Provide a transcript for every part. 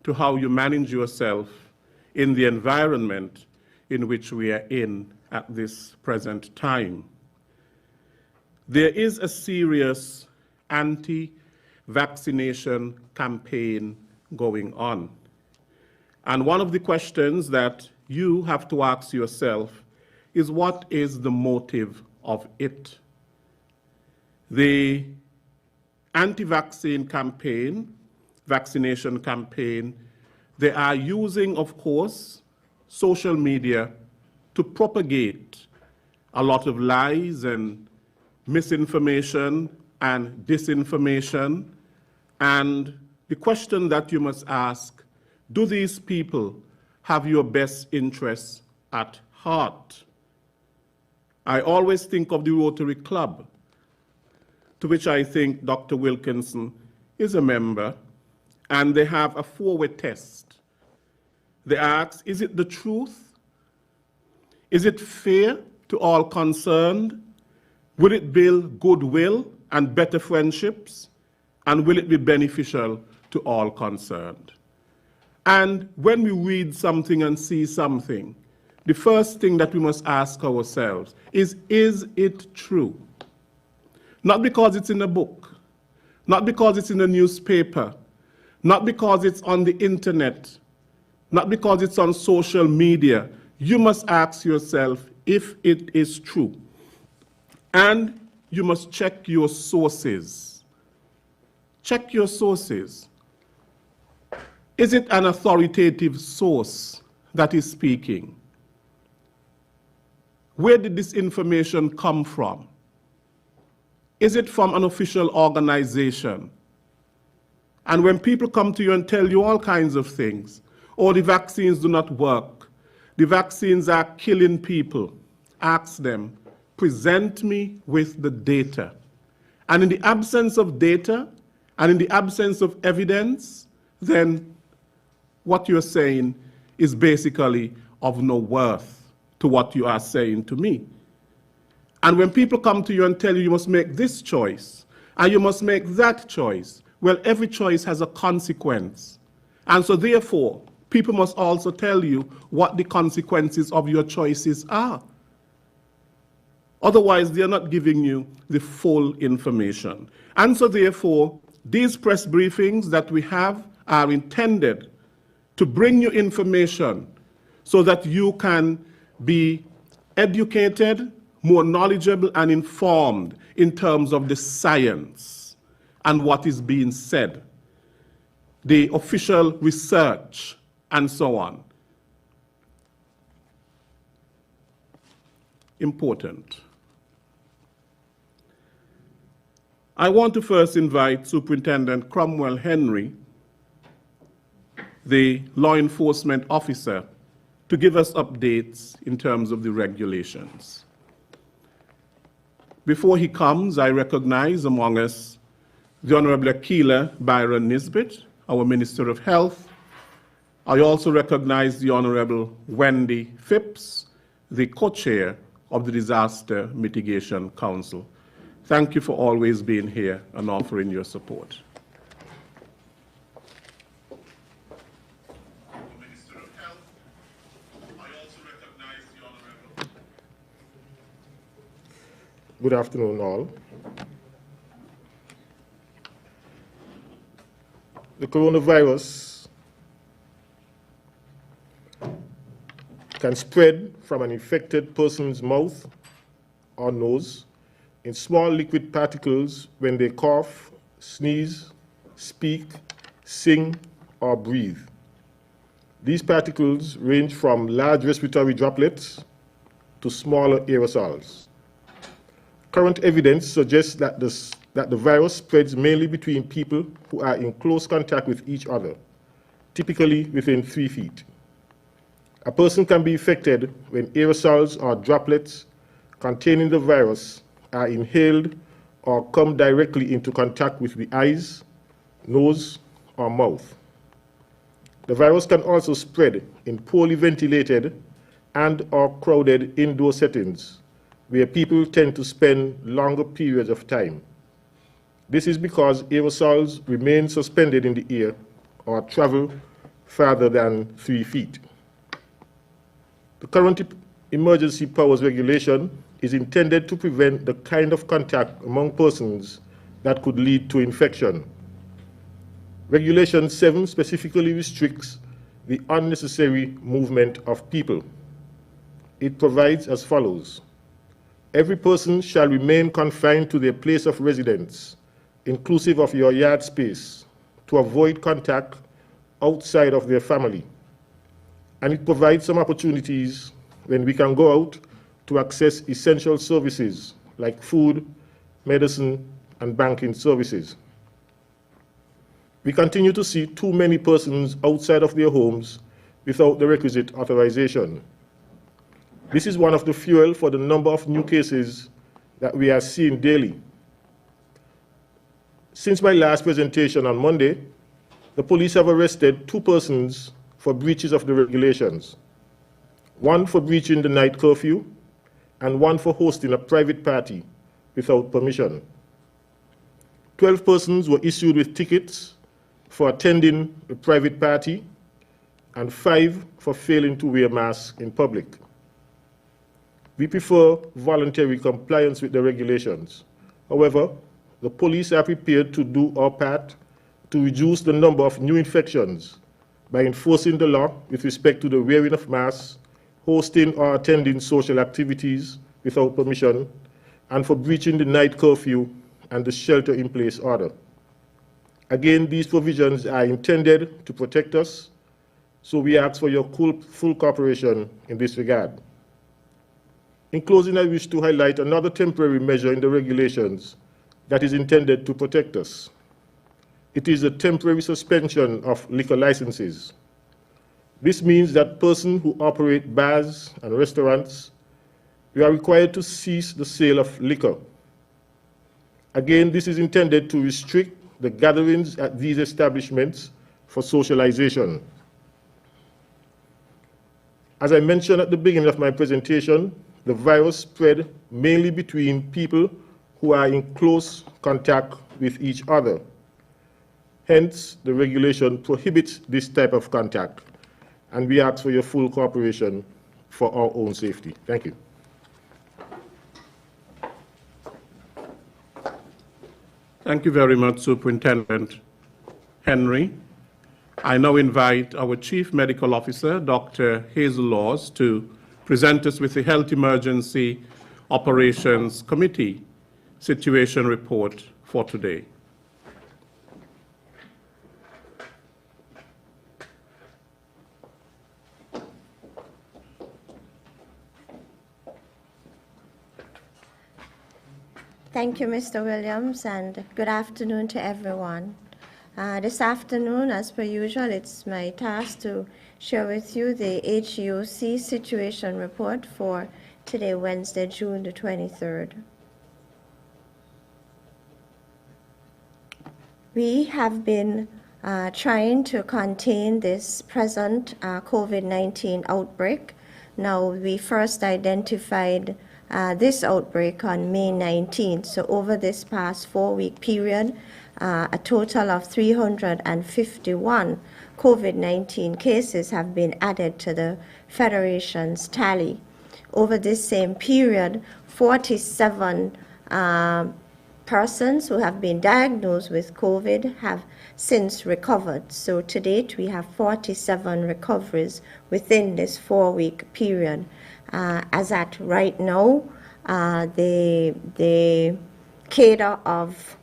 to how you manage yourself in the environment in which we are in at this present time. There is a serious anti-vaccination campaign going on. And one of the questions that you have to ask yourself is, what is the motive of it? The anti-vaccine campaign, vaccination campaign, they are using, of course, social media to propagate a lot of lies and misinformation and disinformation. And the question that you must ask, do these people have your best interests at heart? I always think of the Rotary Club, to which I think Dr. Wilkinson is a member, and they have a four-way test. They ask, is it the truth? Is it fair to all concerned? Will it build goodwill and better friendships? And will it be beneficial to all concerned? And when we read something and see something, the first thing that we must ask ourselves is it true? Not because it's in a book, not because it's in a newspaper, not because it's on the internet, not because it's on social media. You must ask yourself if it is true. And you must check your sources. Check your sources. Is it an authoritative source that is speaking? Where did this information come from? Is it from an official organization? And when people come to you and tell you all kinds of things, oh, the vaccines do not work, the vaccines are killing people, ask them, present me with the data. And in the absence of data, and in the absence of evidence, then what you're saying is basically of no worth to what you are saying to me. And when people come to you and tell you you must make this choice, and you must make that choice, well, every choice has a consequence. And so therefore, people must also tell you what the consequences of your choices are. Otherwise, they're not giving you the full information. And so therefore, these press briefings that we have are intended to bring you information so that you can be educated, more knowledgeable and informed in terms of the science and what is being said, the official research, and so on. Important. I want to first invite Superintendent Cromwell Henry, the law enforcement officer, to give us updates in terms of the regulations. Before he comes, I recognize among us the Honorable Akila Byron Nisbet, our Minister of Health. I also recognize the Honorable Wendy Phipps, the co-chair of the Disaster Mitigation Council. Thank you for always being here and offering your support. Minister of Health, I also recognize the Honorable. Good afternoon, all. The coronavirus can spread from an infected person's mouth or nose in small liquid particles when they cough, sneeze, speak, sing, or breathe. These particles range from large respiratory droplets to smaller aerosols. Current evidence suggests that the virus spreads mainly between people who are in close contact with each other, typically within 3 feet. A person can be infected when aerosols or droplets containing the virus are inhaled or come directly into contact with the eyes, nose, or mouth. The virus can also spread in poorly ventilated and/or crowded indoor settings where people tend to spend longer periods of time. This is because aerosols remain suspended in the air or travel farther than 3 feet. The current emergency powers regulation is intended to prevent the kind of contact among persons that could lead to infection. Regulation 7 specifically restricts the unnecessary movement of people. It provides as follows: every person shall remain confined to their place of residence, inclusive of your yard space, to avoid contact outside of their family. And it provides some opportunities when we can go out to access essential services like food, medicine, and banking services. We continue to see too many persons outside of their homes without the requisite authorization. This is one of the fuel for the number of new cases that we are seeing daily. Since my last presentation on Monday, the police have arrested 2 persons for breaches of the regulations, 1 for breaching the night curfew and 1 for hosting a private party without permission. 12 persons were issued with tickets for attending a private party and 5 for failing to wear masks in public. We prefer voluntary compliance with the regulations. However, the police are prepared to do our part to reduce the number of new infections by enforcing the law with respect to the wearing of masks, hosting or attending social activities without permission, and for breaching the night curfew and the shelter-in-place order. Again, these provisions are intended to protect us, so we ask for your full cooperation in this regard. In closing, I wish to highlight another temporary measure in the regulations that is intended to protect us. It is a temporary suspension of liquor licenses. This means that persons who operate bars and restaurants, we are required to cease the sale of liquor. Again, this is intended to restrict the gatherings at these establishments for socialization. As I mentioned at the beginning of my presentation, the virus spread mainly between people who are in close contact with each other. Hence, the regulation prohibits this type of contact, and we ask for your full cooperation for our own safety. Thank you. Thank you very much, Superintendent Henry. I now invite our Chief Medical Officer, Dr. Hazel Laws, to present us with the Health Emergency Operations Committee Situation Report for today. Thank you, Mr. Williams, and good afternoon to everyone. This afternoon, as per usual, it's my task to share with you the HEOC situation report for today, Wednesday, June the 23rd. We have been trying to contain this present COVID-19 outbreak. Now, we first identified this outbreak on May 19th. So over this past 4-week period, a total of 351 COVID-19 cases have been added to the Federation's tally. Over this same period, 47 persons who have been diagnosed with COVID have since recovered. So to date, we have 47 recoveries within this 4-week period. As at right now, the cadre of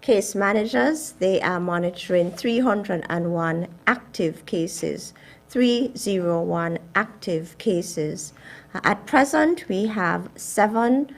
case managers, they are monitoring 301 active cases, 301 active cases. At present, we have 7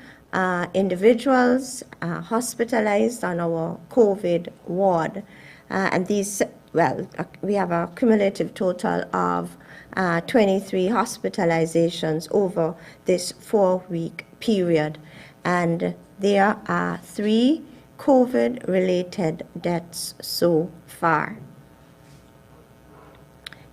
individuals hospitalized on our COVID ward. And these, well, we have a cumulative total of 23 hospitalizations over this 4-week period. And there are 3 COVID-related deaths so far.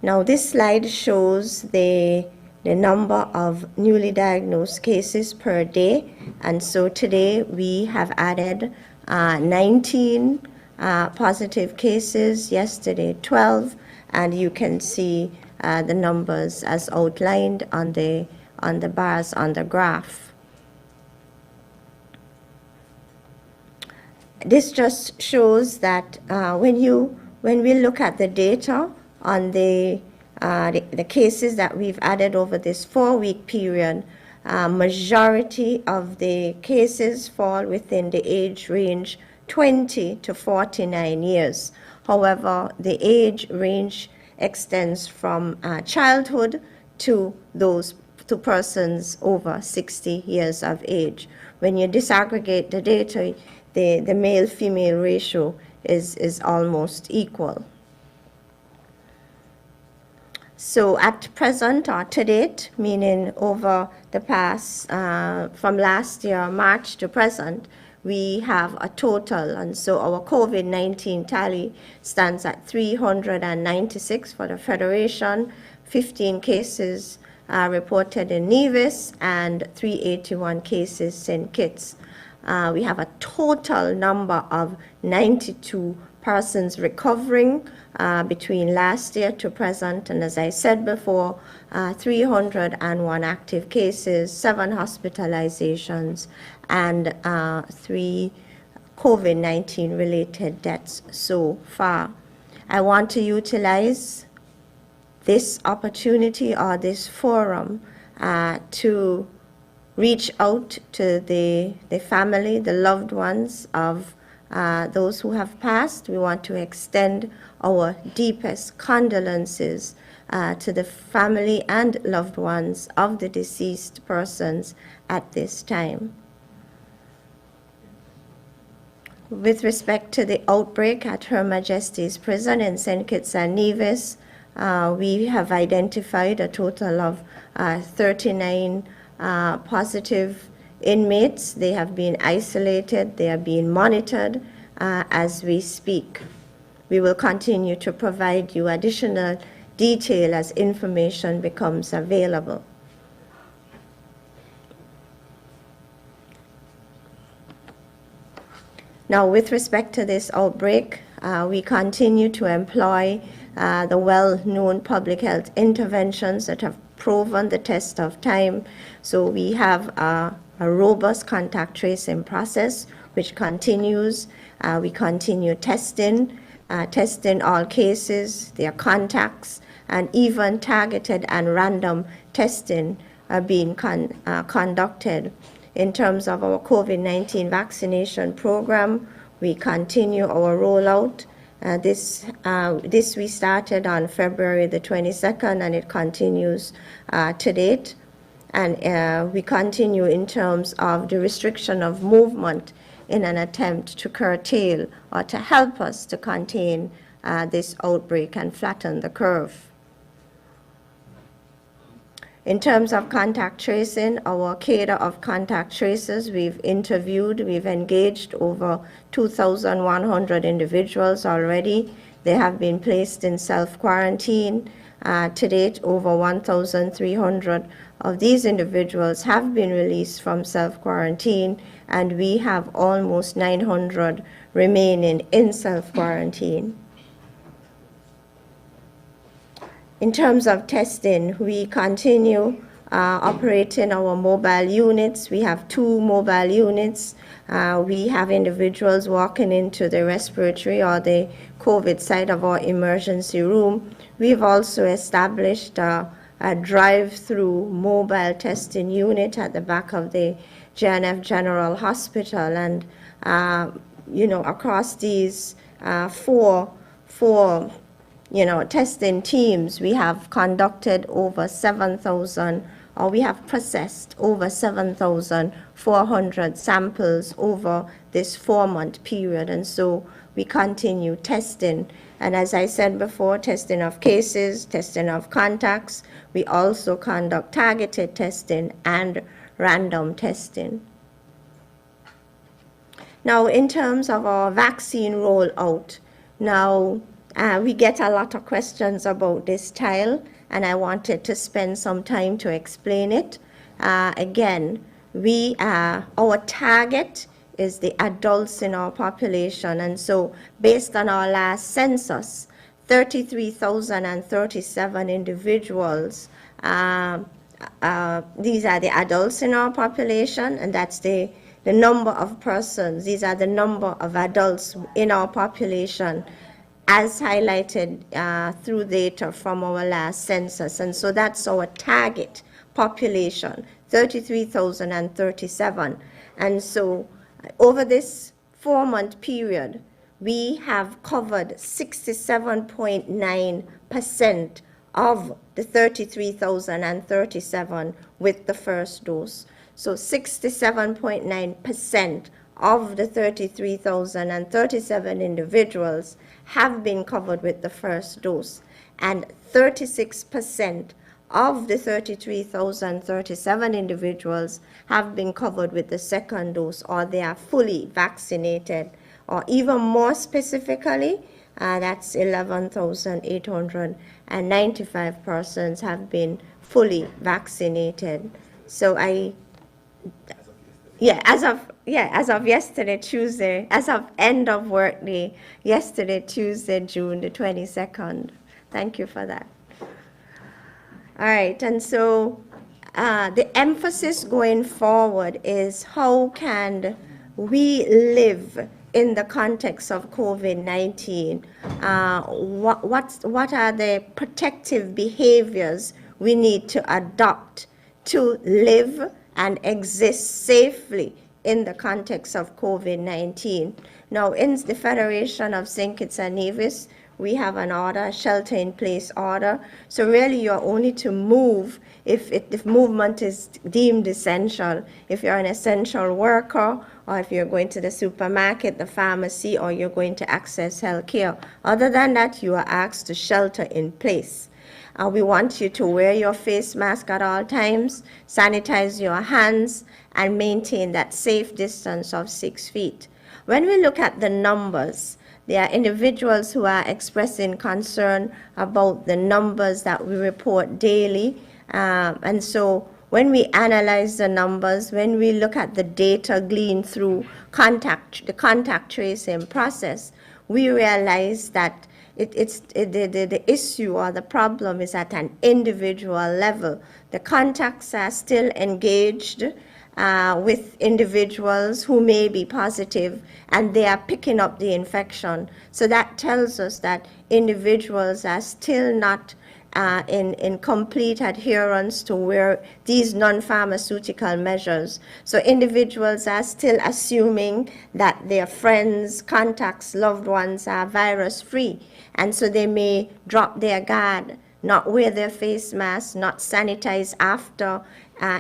Now, this slide shows the number of newly diagnosed cases per day. And so today we have added 19 positive cases, yesterday 12, and you can see the numbers as outlined on the bars on the graph. This just shows that when we look at the data on the cases that we've added over this 4-week period, majority of the cases fall within the age range 20 to 49 years. However, the age range extends from childhood to persons over 60 years of age. When you disaggregate the data, the male-female ratio is almost equal. So at present, or to date, meaning over the past, from last year, March to present, we have a total, and so our COVID-19 tally stands at 396 for the Federation, 15 cases reported in Nevis, and 381 cases St. Kitts. We have a total number of 92 persons recovering between last year to present, and as I said before, 301 active cases, 7 hospitalizations, and 3 COVID-19 related deaths so far. I want to utilize this opportunity or this forum to reach out to the family, the loved ones of those who have passed. We want to extend our deepest condolences to the family and loved ones of the deceased persons at this time. With respect to the outbreak at Her Majesty's Prison in St. Kitts and Nevis, we have identified a total of 39 positive inmates. They have been isolated, they are being monitored as we speak. We will continue to provide you additional detail as information becomes available. Now, with respect to this outbreak, we continue to employ the well-known public health interventions that have proven the test of time. So we have a robust contact tracing process which continues. We continue testing all cases, their contacts, and even targeted and random testing are being conducted. In terms of our COVID-19 vaccination program, we continue our rollout. This we started on February the 22nd, and it continues to date. And we continue in terms of the restriction of movement in an attempt to curtail or to help us to contain this outbreak and flatten the curve. In terms of contact tracing, our cadre of contact tracers, we've interviewed, we've engaged over 2,100 individuals already. They have been placed in self-quarantine. To date, over 1,300 of these individuals have been released from self-quarantine, and we have almost 900 remaining in self-quarantine. In terms of testing, we continue operating our mobile units. We have 2 mobile units. We have individuals walking into the respiratory or the COVID side of our emergency room. We've also established a drive-through mobile testing unit at the back of the JNF General Hospital. And, across these four testing teams, we have conducted over 7,000, or we have processed over 7,400 samples over this 4-month period. And so we continue testing. And as I said before, testing of cases, testing of contacts. We also conduct targeted testing and random testing. Now, in terms of our vaccine rollout, now, we get a lot of questions about this tile, and I wanted to spend some time to explain it. Again, our target is the adults in our population, and so based on our last census, 33,037 individuals. These are the adults in our population, and that's the number of persons. These are the number of adults in our population as highlighted through data from our last census. And so that's our target population, 33,037. And so over this 4-month period, we have covered 67.9% of the 33,037 with the first dose. So 67.9% of the 33,037 individuals have been covered with the first dose, and 36% of the 33,037 individuals have been covered with the second dose, or they are fully vaccinated. Or even more specifically, that's 11,895 persons have been fully vaccinated. So as of yesterday, Tuesday, as of end of work day, yesterday, Tuesday, June the 22nd. Thank you for that. All right, and so the emphasis going forward is how can we live in the context of COVID-19? What are the protective behaviors we need to adopt to live and exist safely in the context of COVID-19? Now, in the Federation of St. Kitts and Nevis, we have an order, a shelter-in-place order. So really, you're only to move if movement is deemed essential. If you're an essential worker, or if you're going to the supermarket, the pharmacy, or you're going to access health care. Other than that, you are asked to shelter in place. We want you to wear your face mask at all times, sanitize your hands, and maintain that safe distance of 6 feet. When we look at the numbers, there are individuals who are expressing concern about the numbers that we report daily. And so when we analyze the numbers, when we look at the data gleaned through the contact tracing process, we realize that the issue or the problem is at an individual level. The contacts are still engaged with individuals who may be positive, and they are picking up the infection. So that tells us that individuals are still not in complete adherence to where these non-pharmaceutical measures. So individuals are still assuming that their friends, contacts, loved ones are virus-free, and so they may drop their guard, not wear their face masks, not sanitize after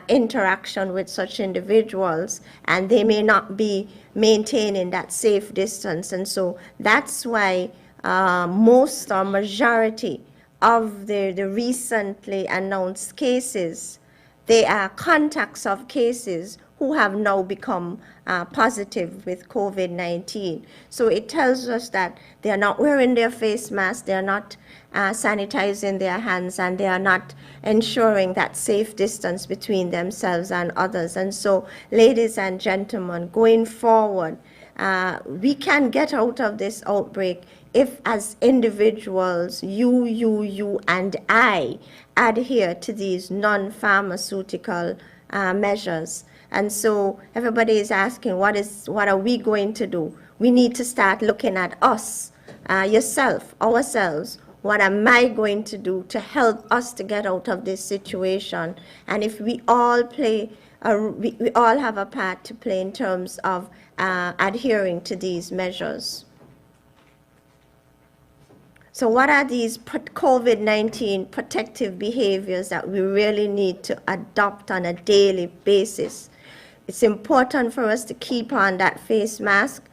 interaction with such individuals, and they may not be maintaining that safe distance. And so that's why most or majority of the recently announced cases, they are contacts of cases who have now become positive with COVID-19. So it tells us that they are not wearing their face masks, they are not sanitizing their hands, and they are not ensuring that safe distance between themselves and others. And so, ladies and gentlemen, going forward, we can get out of this outbreak if, as individuals, you and I adhere to these non-pharmaceutical measures. And so everybody is asking, what are we going to do? We need to start looking at us, yourself, ourselves. What am I going to do to help us to get out of this situation? And if we all play, we all have a part to play in terms of adhering to these measures. So what are these COVID-19 protective behaviors that we really need to adopt on a daily basis? It's important for us to keep on that face mask.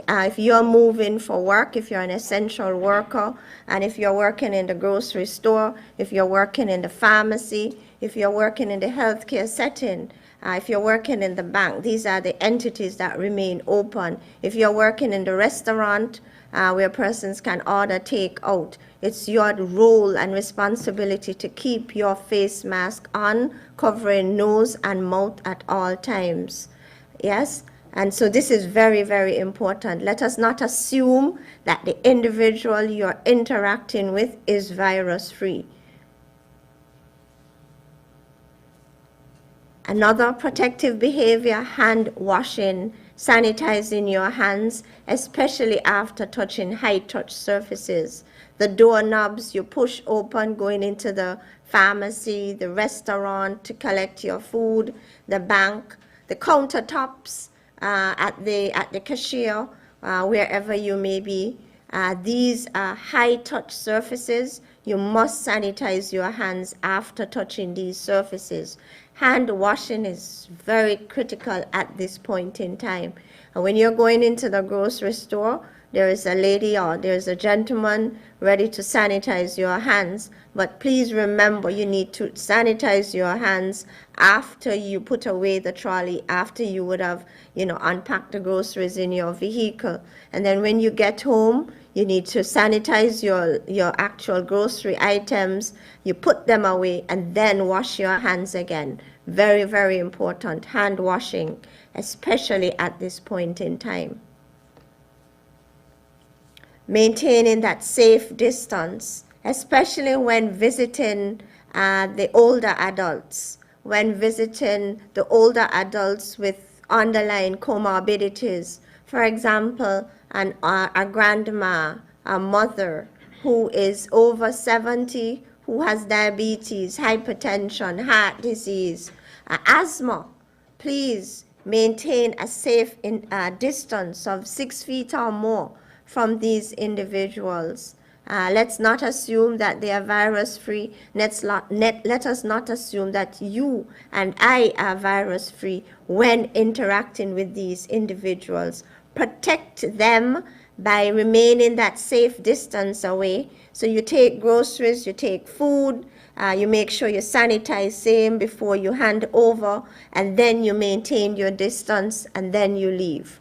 If you're moving for work, if you're an essential worker, and if you're working in the grocery store, if you're working in the pharmacy, if you're working in the healthcare setting, if you're working in the bank, these are the entities that remain open. If you're working in the restaurant, where persons can order takeout, it's your role and responsibility to keep your face mask on, covering nose and mouth at all times. Yes? And so this is very, very important. Let us not assume that the individual you're interacting with is virus-free. Another protective behavior, hand washing, sanitizing your hands, especially after touching high-touch surfaces. The doorknobs you push open going into the pharmacy, the restaurant to collect your food, the bank, the countertops, at the cashier, wherever you may be. These are high-touch surfaces. You must sanitize your hands after touching these surfaces. Hand washing is very critical at this point in time. And when you're going into the grocery store, there is a lady or there's a gentleman ready to sanitize your hands. But please remember, you need to sanitize your hands after you put away the trolley, after you would have, unpacked the groceries in your vehicle. And then when you get home, you need to sanitize your actual grocery items. You put them away and then wash your hands again. Very, very important, hand washing, especially at this point in time. Maintaining that safe distance, especially when visiting the older adults, when visiting the older adults with underlying comorbidities. For example, a grandma, a mother who is over 70, who has diabetes, hypertension, heart disease, asthma. Please maintain a safe distance of 6 feet or more from these individuals. Let's not assume that they are virus-free. Let us not assume that you and I are virus-free when interacting with these individuals. Protect them by remaining that safe distance away. So you take groceries, you take food, you make sure you sanitize same before you hand over, and then you maintain your distance, and then you leave.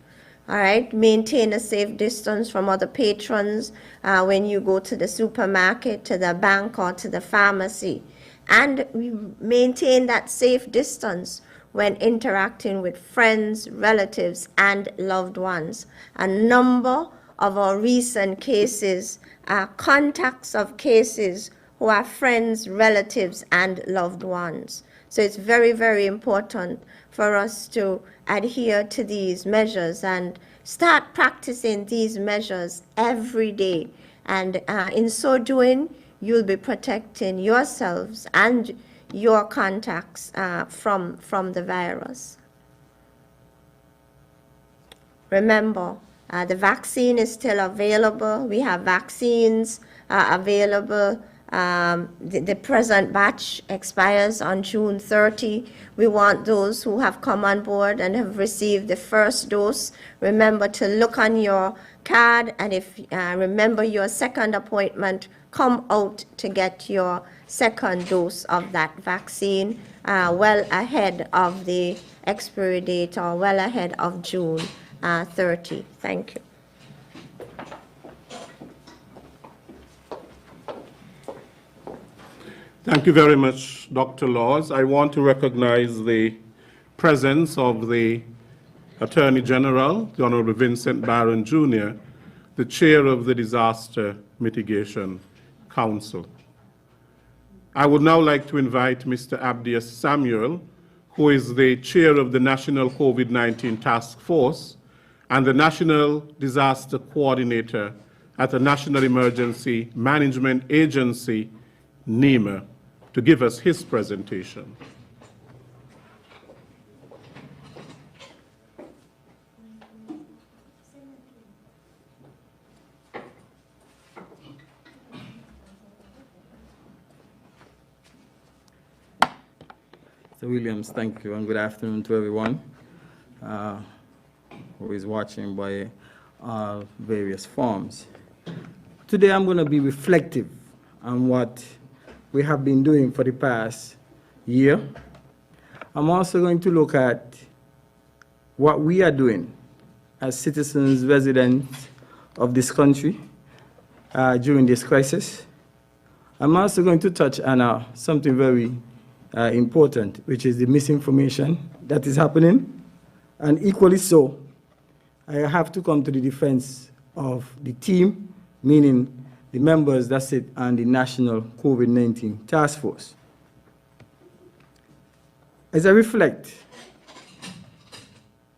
All right, maintain a safe distance from other patrons when you go to the supermarket, to the bank, or to the pharmacy. And we maintain that safe distance when interacting with friends, relatives, and loved ones. A number of our recent cases are contacts of cases who are friends, relatives, and loved ones. So it's very, very important for us to adhere to these measures and start practicing these measures every day. And in so doing, you'll be protecting yourselves and your contacts from the virus. Remember, the vaccine is still available. We have vaccines available. The present batch expires on June 30. We want those who have come on board and have received the first dose, remember to look on your card, and if remember your second appointment, come out to get your second dose of that vaccine well ahead of the expiry date, or well ahead of June 30. Thank you. Thank you very much, Dr. Laws. I want to recognize the presence of the Attorney General, the Honorable Vincent Barron Jr., the Chair of the Disaster Mitigation Council. I would now like to invite Mr. Abdias Samuel, who is the Chair of the National COVID-19 Task Force and the National Disaster Coordinator at the National Emergency Management Agency, NEMA, to give us his presentation. Mr. Williams, thank you, and good afternoon to everyone who is watching by various forms. Today I'm going to be reflective on what we have been doing for the past year. I'm also going to look at what we are doing as citizens, residents of this country during this crisis. I'm also going to touch on something very important, which is the misinformation that is happening, and equally so, I have to come to the defense of the team, meaning the members that sit on the National COVID-19 Task Force. As I reflect,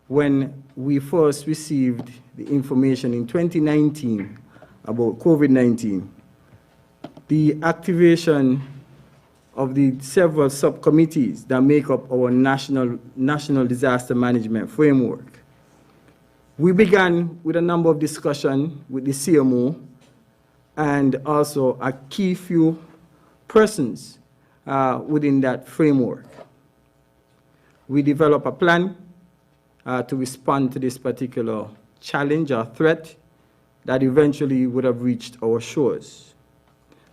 when we first received the information in 2019 about COVID-19, the activation of the several subcommittees that make up our national disaster management framework. We began with a number of discussions with the CMO and also a key few persons within that framework. We developed a plan to respond to this particular challenge or threat that eventually would have reached our shores.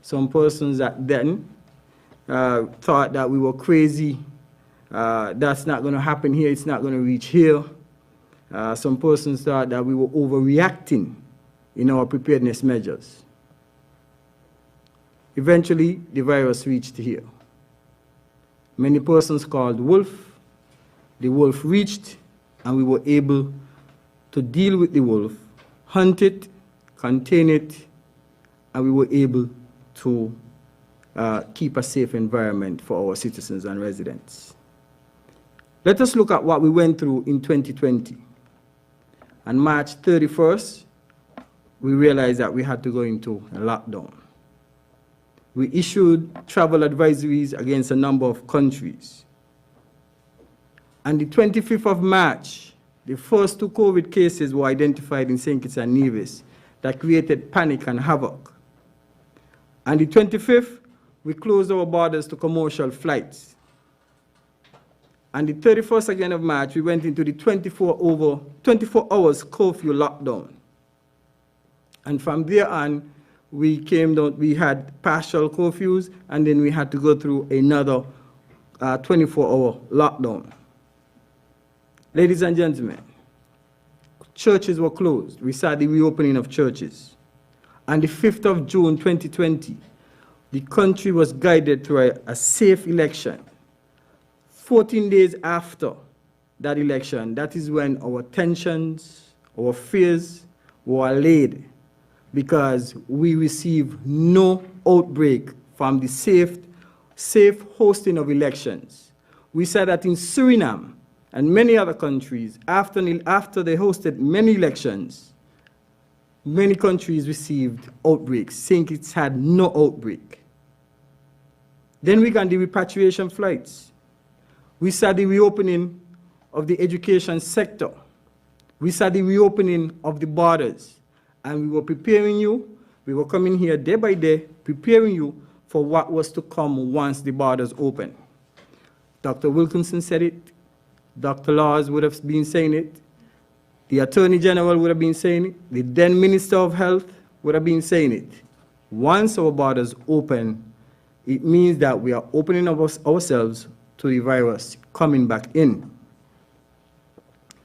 Some persons that then thought that we were crazy, that's not going to happen here, it's not going to reach here. Some persons thought that we were overreacting in our preparedness measures. Eventually, the virus reached here. Many persons called wolf. The wolf reached, and we were able to deal with the wolf, hunt it, contain it, and we were able to keep a safe environment for our citizens and residents. Let us look at what we went through in 2020. On March 31st, we realized that we had to go into a lockdown. We issued travel advisories against a number of countries. On the 25th of March, the first 2 COVID cases were identified in St. Kitts and Nevis that created panic and havoc. On the 25th, we closed our borders to commercial flights. On the 31st again of March, we went into the 24 hours curfew lockdown. And from there on, we had partial curfews, and then we had to go through another 24-hour lockdown. Ladies and gentlemen, churches were closed. We saw the reopening of churches. On the 5th of June 2020, the country was guided through a safe election. 14 days after that election, that is when our tensions, our fears were allayed, because we received no outbreak from the safe hosting of elections. We said that in Suriname and many other countries, after they hosted many elections, many countries received outbreaks. St. Kitts had no outbreak. Then we got the repatriation flights. We saw the reopening of the education sector. We saw the reopening of the borders. And we were preparing you, we were coming here day by day, preparing you for what was to come once the borders open. Dr. Wilkinson said it, Dr. Laws would have been saying it, the Attorney General would have been saying it, the then Minister of Health would have been saying it. Once our borders open, it means that we are opening ourselves to the virus coming back in.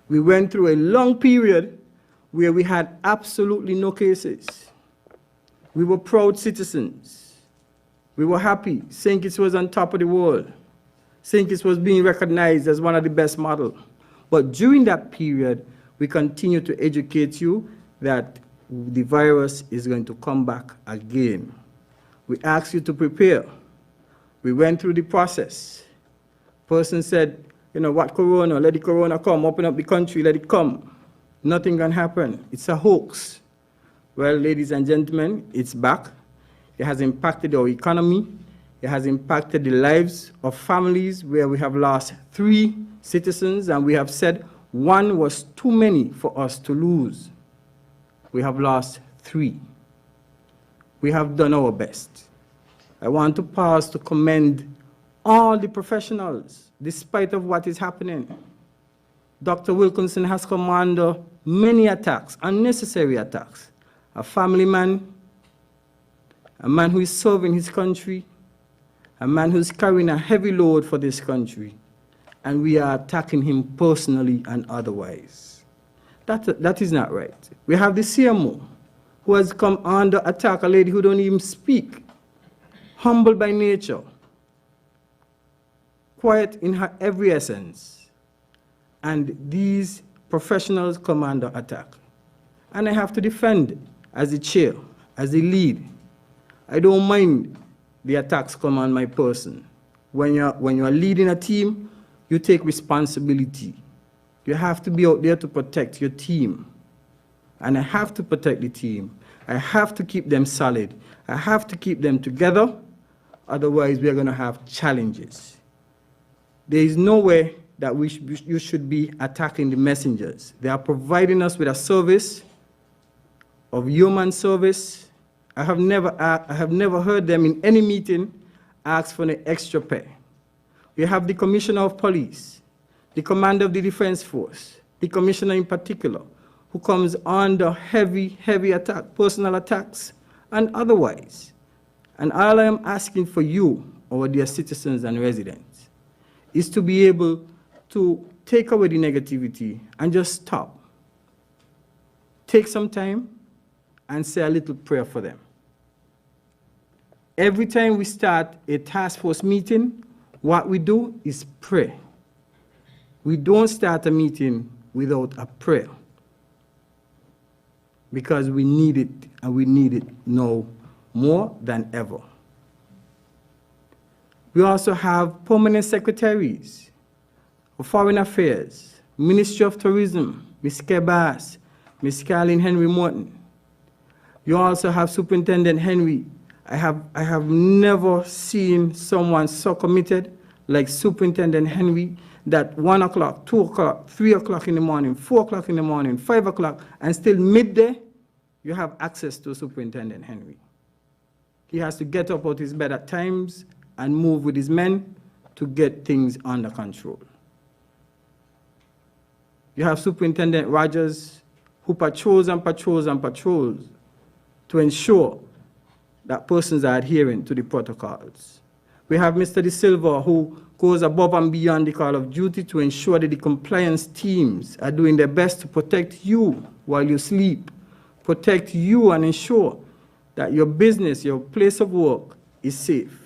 We went through a long period where we had absolutely no cases. We were proud citizens. We were happy. St. Kitts was on top of the world. St. Kitts was being recognized as one of the best models. But during that period, we continue to educate you that the virus is going to come back again. We ask you to prepare. We went through the process. Person said, you know, what corona? Let the corona come. Open up the country, let it come. Nothing can happen. It's a hoax. Well, ladies and gentlemen, it's back. It has impacted our economy. It has impacted the lives of families where we have lost 3 citizens, and we have said 1 was too many for us to lose. We have lost 3. We have done our best. I want to pause to commend all the professionals, despite of what is happening. Dr. Wilkinson has come under many attacks, unnecessary attacks. A family man, a man who is serving his country, a man who's carrying a heavy load for this country, and we are attacking him personally and otherwise. That is not right. We have the CMO, who has come under attack, a lady who don't even speak, humble by nature, quiet in her every essence. And these professionals come under attack. And I have to defend as the chair, as the lead. I don't mind the attacks come on my person. When you're leading a team, you take responsibility. You have to be out there to protect your team. And I have to protect the team. I have to keep them solid. I have to keep them together. Otherwise, we're going to have challenges. There is no way that you should be attacking the messengers. They are providing us with a service of human service. I have never heard them in any meeting ask for an extra pay. We have the Commissioner of Police, the Commander of the Defense Force, the Commissioner in particular, who comes under heavy attack, personal attacks, and otherwise. And all I am asking for you, our dear citizens and residents, is to be able to take away the negativity and just stop. Take some time and say a little prayer for them. Every time we start a task force meeting, what we do is pray. We don't start a meeting without a prayer, because we need it, and we need it now more than ever. We also have permanent secretaries of Foreign Affairs, Ministry of Tourism, Ms. Kebas, Ms. Carlin Henry Morton. You also have Superintendent Henry. I have never seen someone so committed like Superintendent Henry, that 1 o'clock, 2 o'clock, 3 o'clock in the morning, 4 o'clock in the morning, 5 o'clock, and still midday, you have access to Superintendent Henry. He has to get up out of his bed at times and move with his men to get things under control. You have Superintendent Rogers, who patrols and patrols and patrols to ensure that persons are adhering to the protocols. We have Mr. De Silva, who goes above and beyond the call of duty to ensure that the compliance teams are doing their best to protect you while you sleep, protect you and ensure that your business, your place of work is safe.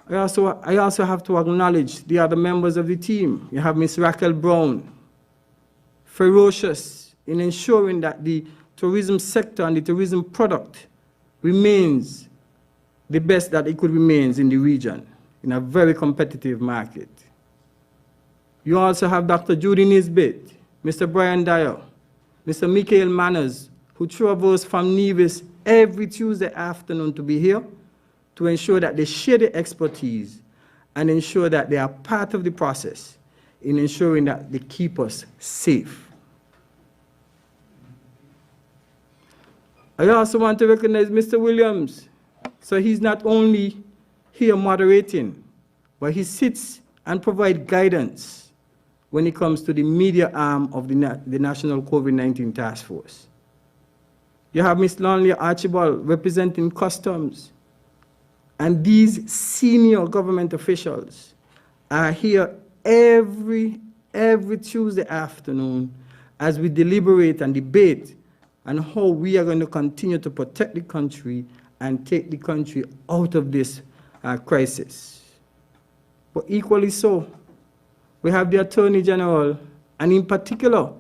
I also have to acknowledge the other members of the team. You have Ms. Raquel Brown, ferocious in ensuring that the tourism sector and the tourism product remains the best that it could remain in the region, in a very competitive market. You also have Dr. Judy Nisbet, Mr. Brian Dyer, Mr. Michael Manners, who travels from Nevis every Tuesday afternoon to be here to ensure that they share their expertise and ensure that they are part of the process in ensuring that they keep us safe. I also want to recognize Mr. Williams. So he's not only here moderating, but he sits and provides guidance when it comes to the media arm of the National COVID-19 Task Force. You have Ms. Lonley Archibald representing Customs. And these senior government officials are here every Tuesday afternoon as we deliberate and debate on how we are going to continue to protect the country and take the country out of this crisis. But equally so, we have the Attorney General, and in particular,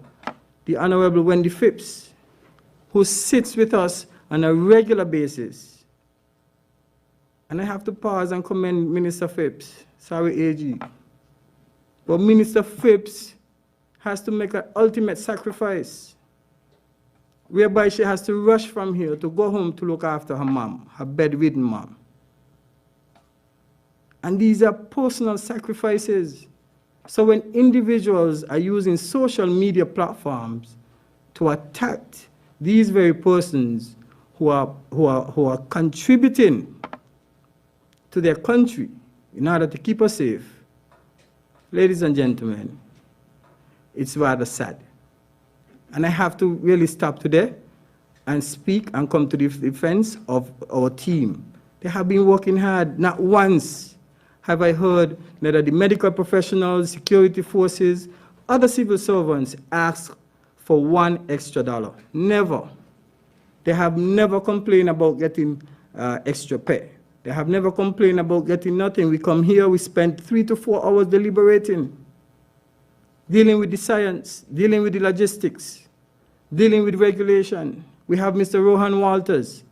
the Honorable Wendy Phipps, who sits with us on a regular basis. And I have to pause and commend Minister Phipps. Sorry, AG. But Minister Phipps has to make an ultimate sacrifice, whereby she has to rush from here to go home to look after her mom, her bedridden mom. And these are personal sacrifices. So when individuals are using social media platforms to attack these very persons who are contributing to their country in order to keep us safe, ladies and gentlemen, it's rather sad. And I have to really stop today and speak and come to the defense of our team. They have been working hard. Not once have I heard that the medical professionals, security forces, other civil servants ask for $1 extra. Never. They have never complained about getting extra pay. They have never complained about getting nothing. We come here, we spend 3 to 4 hours deliberating. dealing with the science, dealing with the logistics, dealing with regulation. We have Mr. Rohan Walters,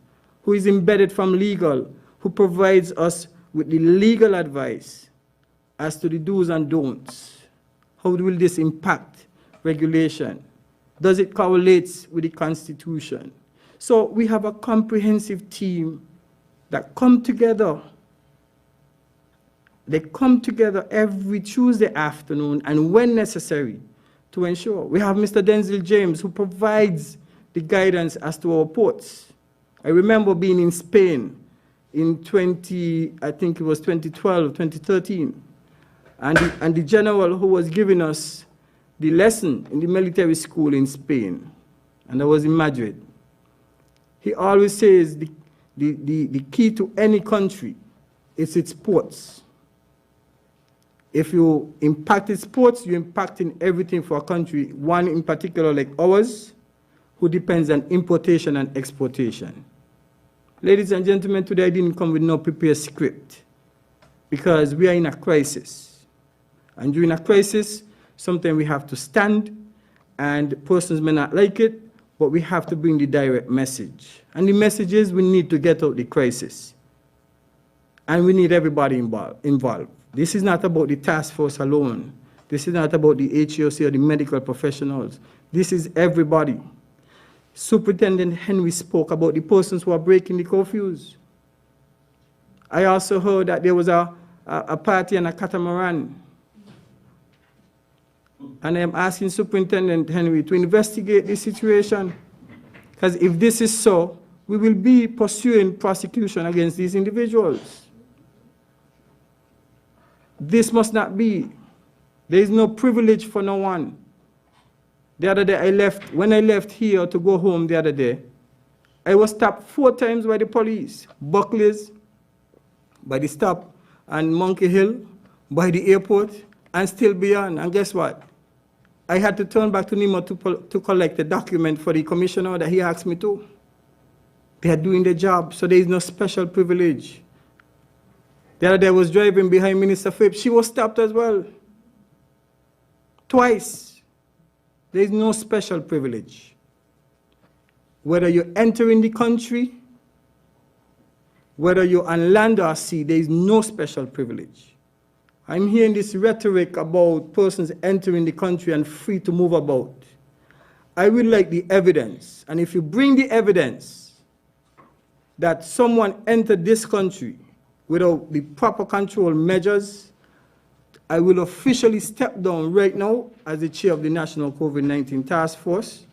who is embedded from legal, who provides us with the legal advice as to the do's and don'ts. How will this impact regulation? Does it correlate with the Constitution? So we have a comprehensive team that come together. They come together every Tuesday afternoon and when necessary to ensure. We have Mr. Denzel James, who provides the guidance as to our ports. I remember being in Spain in 2012, 2013, and the general who was giving us the lesson in the military school in Spain, and I was in Madrid. He always says the key to any country is its ports. If you impact its ports, you're impacting everything for a country, one in particular like ours, who depends on importation and exportation. Ladies and gentlemen, today I didn't come with no prepared script because we are in a crisis. And during a crisis, sometimes we have to stand, and persons may not like it, but we have to bring the direct message. And the message is we need to get out the crisis. And we need everybody involved. This is not about the task force alone. This is not about the HEOC or the medical professionals. This is everybody. Superintendent Henry spoke about the persons who are breaking the curfews. I also heard that there was a party and a catamaran. And I'm asking Superintendent Henry to investigate this situation. Because if this is so, we will be pursuing prosecution against these individuals. This must not be. There is no privilege for no one. The other day when I left here to go home the other day, I was stopped 4 times by the police. Buckley's, by the stop, and Monkey Hill, by the airport, and still beyond. And guess what? I had to turn back to Nemo to collect the document for the commissioner that he asked me to. They are doing their job, so there is no special privilege. The other day I was driving behind Minister Phipps. She was stopped as well. Twice. There is no special privilege. Whether you enter in the country, whether you're on land or sea, there is no special privilege. I'm hearing this rhetoric about persons entering the country and free to move about. I would like the evidence. And if you bring the evidence that someone entered this country without the proper control measures, I will officially step down right now as the chair of the National COVID-19 Task Force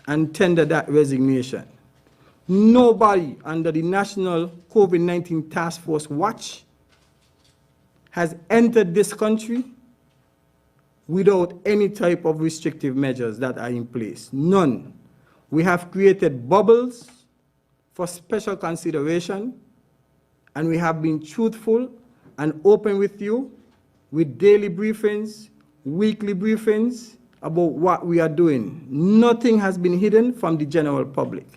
and tender that resignation. Nobody under the National COVID-19 Task Force watch has entered this country without any type of restrictive measures that are in place. None. We have created bubbles for special consideration, and we have been truthful and open with you with daily briefings, weekly briefings about what we are doing. Nothing has been hidden from the general public.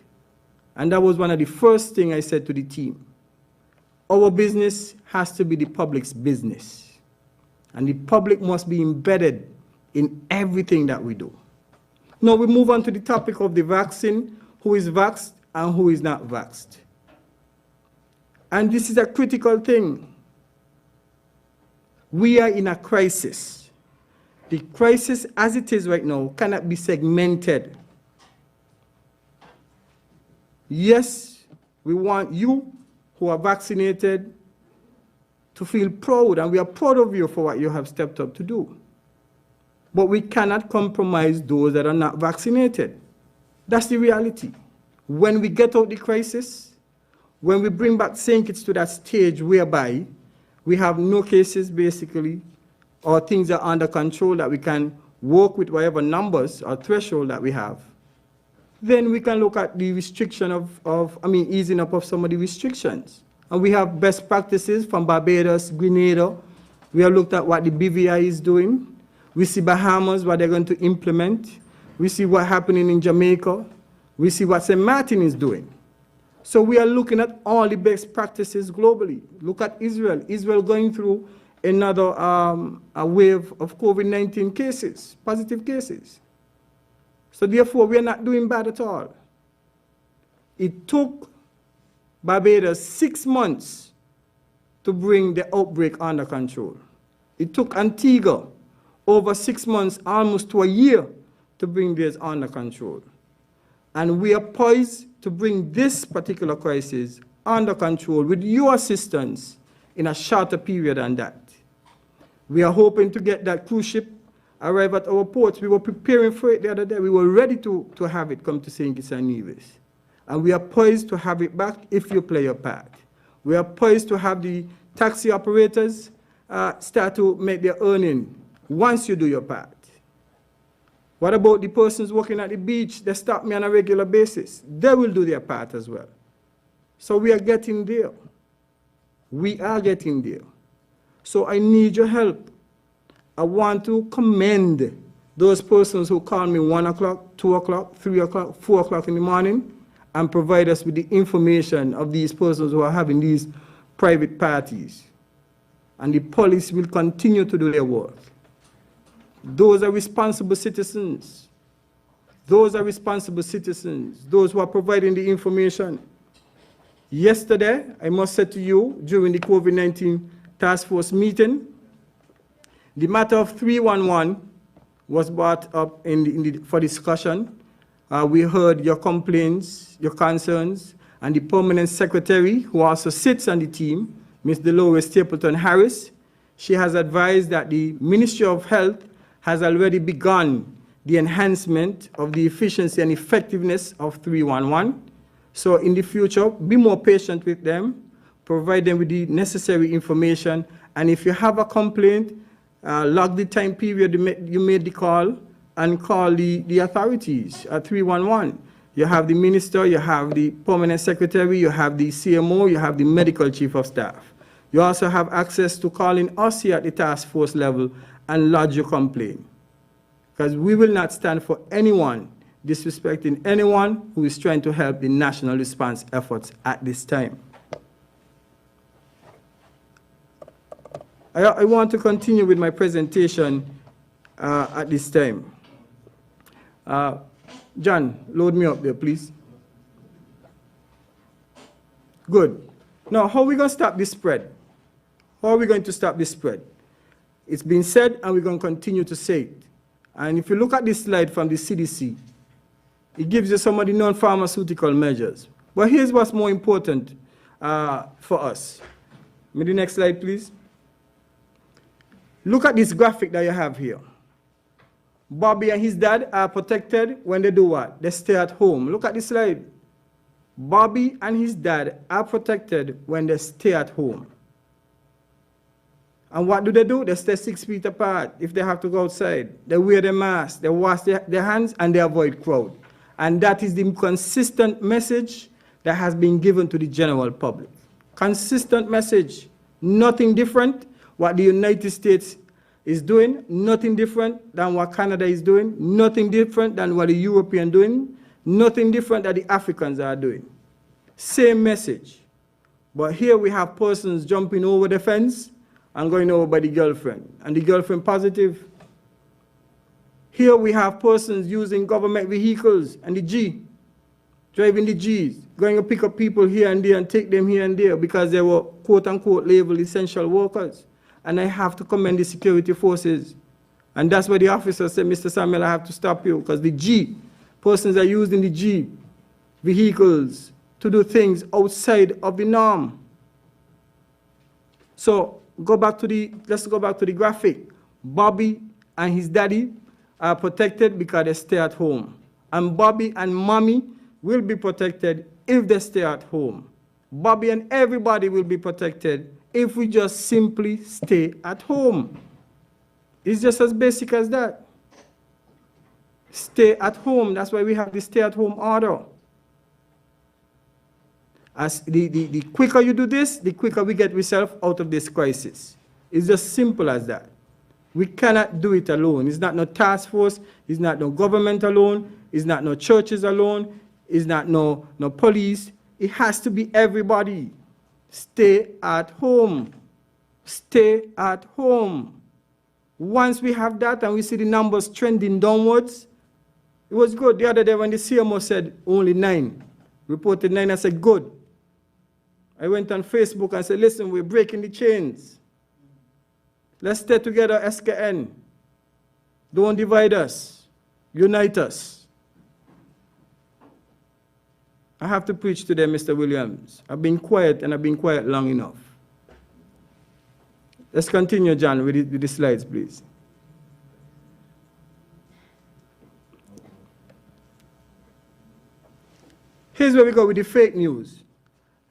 And that was one of the first things I said to the team. Our business has to be the public's business. And the public must be embedded in everything that we do. Now we move on to the topic of the vaccine, who is vaxxed and who is not vaxxed. And this is a critical thing. We are in a crisis. The crisis as it is right now cannot be segmented. Yes, we want you who are vaccinated to feel proud, and we are proud of you for what you have stepped up to do. But we cannot compromise those that are not vaccinated. That's the reality. When we get out the crisis, when we bring back St. Kitts to that stage whereby we have no cases basically, or things are under control that we can work with whatever numbers or threshold that we have, then we can look at the restriction easing up of some of the restrictions. And we have best practices from Barbados, Grenada. We have looked at what the BVI is doing. We see Bahamas, what they're going to implement. We see what's happening in Jamaica. We see what St. Martin is doing. So we are looking at all the best practices globally. Look at Israel. Israel going through another a wave of COVID-19 cases, positive cases. So therefore, we are not doing bad at all. It took Barbados 6 months to bring the outbreak under control. It took Antigua over 6 months, almost to a year, to bring this under control. And we are poised to bring this particular crisis under control with your assistance in a shorter period than that. We are hoping to get that cruise ship arrive at our ports. We were preparing for it the other day. We were ready to have it come to St. Kitts and Nevis. And we are poised to have it back if you play your part. We are poised to have the taxi operators start to make their earning once you do your part. What about the persons working at the beach? They stop me on a regular basis. They will do their part as well. So we are getting there. We are getting there. So I need your help. I want to commend those persons who call me 1 o'clock, 2 o'clock, 3 o'clock, 4 o'clock in the morning and provide us with the information of these persons who are having these private parties. And the police will continue to do their work. Those are responsible citizens. Those are responsible citizens, those who are providing the information. Yesterday, I must say to you, during the COVID-19 task force meeting, the matter of 311 was brought up for discussion. We heard your complaints, your concerns, and the permanent secretary, who also sits on the team, Ms. Dolores Stapleton Harris, she has advised that the Ministry of Health has already begun the enhancement of the efficiency and effectiveness of 311. So in the future, be more patient with them, provide them with the necessary information, and if you have a complaint, log the time period you made the call, and call the authorities at 311. You have the minister, you have the permanent secretary, you have the CMO, you have the medical chief of staff. You also have access to calling us here at the task force level and lodge your complaint. Because we will not stand for anyone disrespecting anyone who is trying to help the national response efforts at this time. I want to continue with my presentation at this time. John, load me up there, please. Good. Now, how are we going to stop this spread? How are we going to stop this spread? It's been said, and we're going to continue to say it. And if you look at this slide from the CDC, it gives you some of the non-pharmaceutical measures. But here's what's more important for us. Maybe the next slide, please. Look at this graphic that you have here. Bobby and his dad are protected when they do what? They stay at home. Look at this slide. Bobby and his dad are protected when they stay at home. And what do? They stay 6 feet apart if they have to go outside. They wear their mask, they wash their hands, and they avoid crowd. And that is the consistent message that has been given to the general public. Consistent message. Nothing different what the United States is doing, nothing different than what Canada is doing, nothing different than what the Europeans are doing, nothing different that the Africans are doing. Same message. But here we have persons jumping over the fence and going over by the girlfriend, and the girlfriend positive. Here we have persons using government vehicles and the G, driving the Gs, going to pick up people here and there and take them here and there because they were quote-unquote labeled essential workers. And I have to commend the security forces. And that's why the officer said, Mr. Samuel, I have to stop you, because the G, persons are using the G vehicles to do things outside of the norm. So let's go back to the graphic. Bobby and his daddy are protected because they stay at home. And Bobby and mommy will be protected if they stay at home. Bobby and everybody will be protected if we just simply stay at home. It's just as basic as that. Stay at home. That's why we have the stay-at-home order. As the quicker you do this, the quicker we get ourselves out of this crisis. It's just simple as that. We cannot do it alone. It's not no task force. It's not no government alone. It's not no churches alone. It's not no police. It has to be everybody. Stay at home. Stay at home. Once we have that and we see the numbers trending downwards, it was good. The other day when the CMO said only 9, reported 9, I said, good. I went on Facebook and said, listen, we're breaking the chains. Let's stay together, SKN. Don't divide us. Unite us. I have to preach to them, Mr. Williams. I've been quiet, and I've been quiet long enough. Let's continue, John, with the slides, please. Here's where we go with the fake news.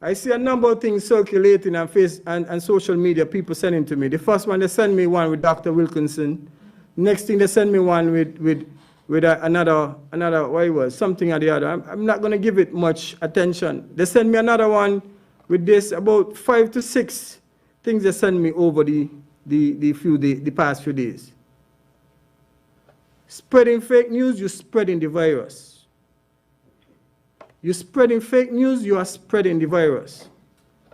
I see a number of things circulating on Facebook and social media, people sending to me. The first one, they send me one with Dr. Wilkinson. Next thing, they send me one with another, what it was, something or the other. I'm not going to give it much attention. They send me another one with this, about 5 to 6 things they send me over the past few days. Spreading fake news, you're spreading the virus. You're spreading fake news, you are spreading the virus.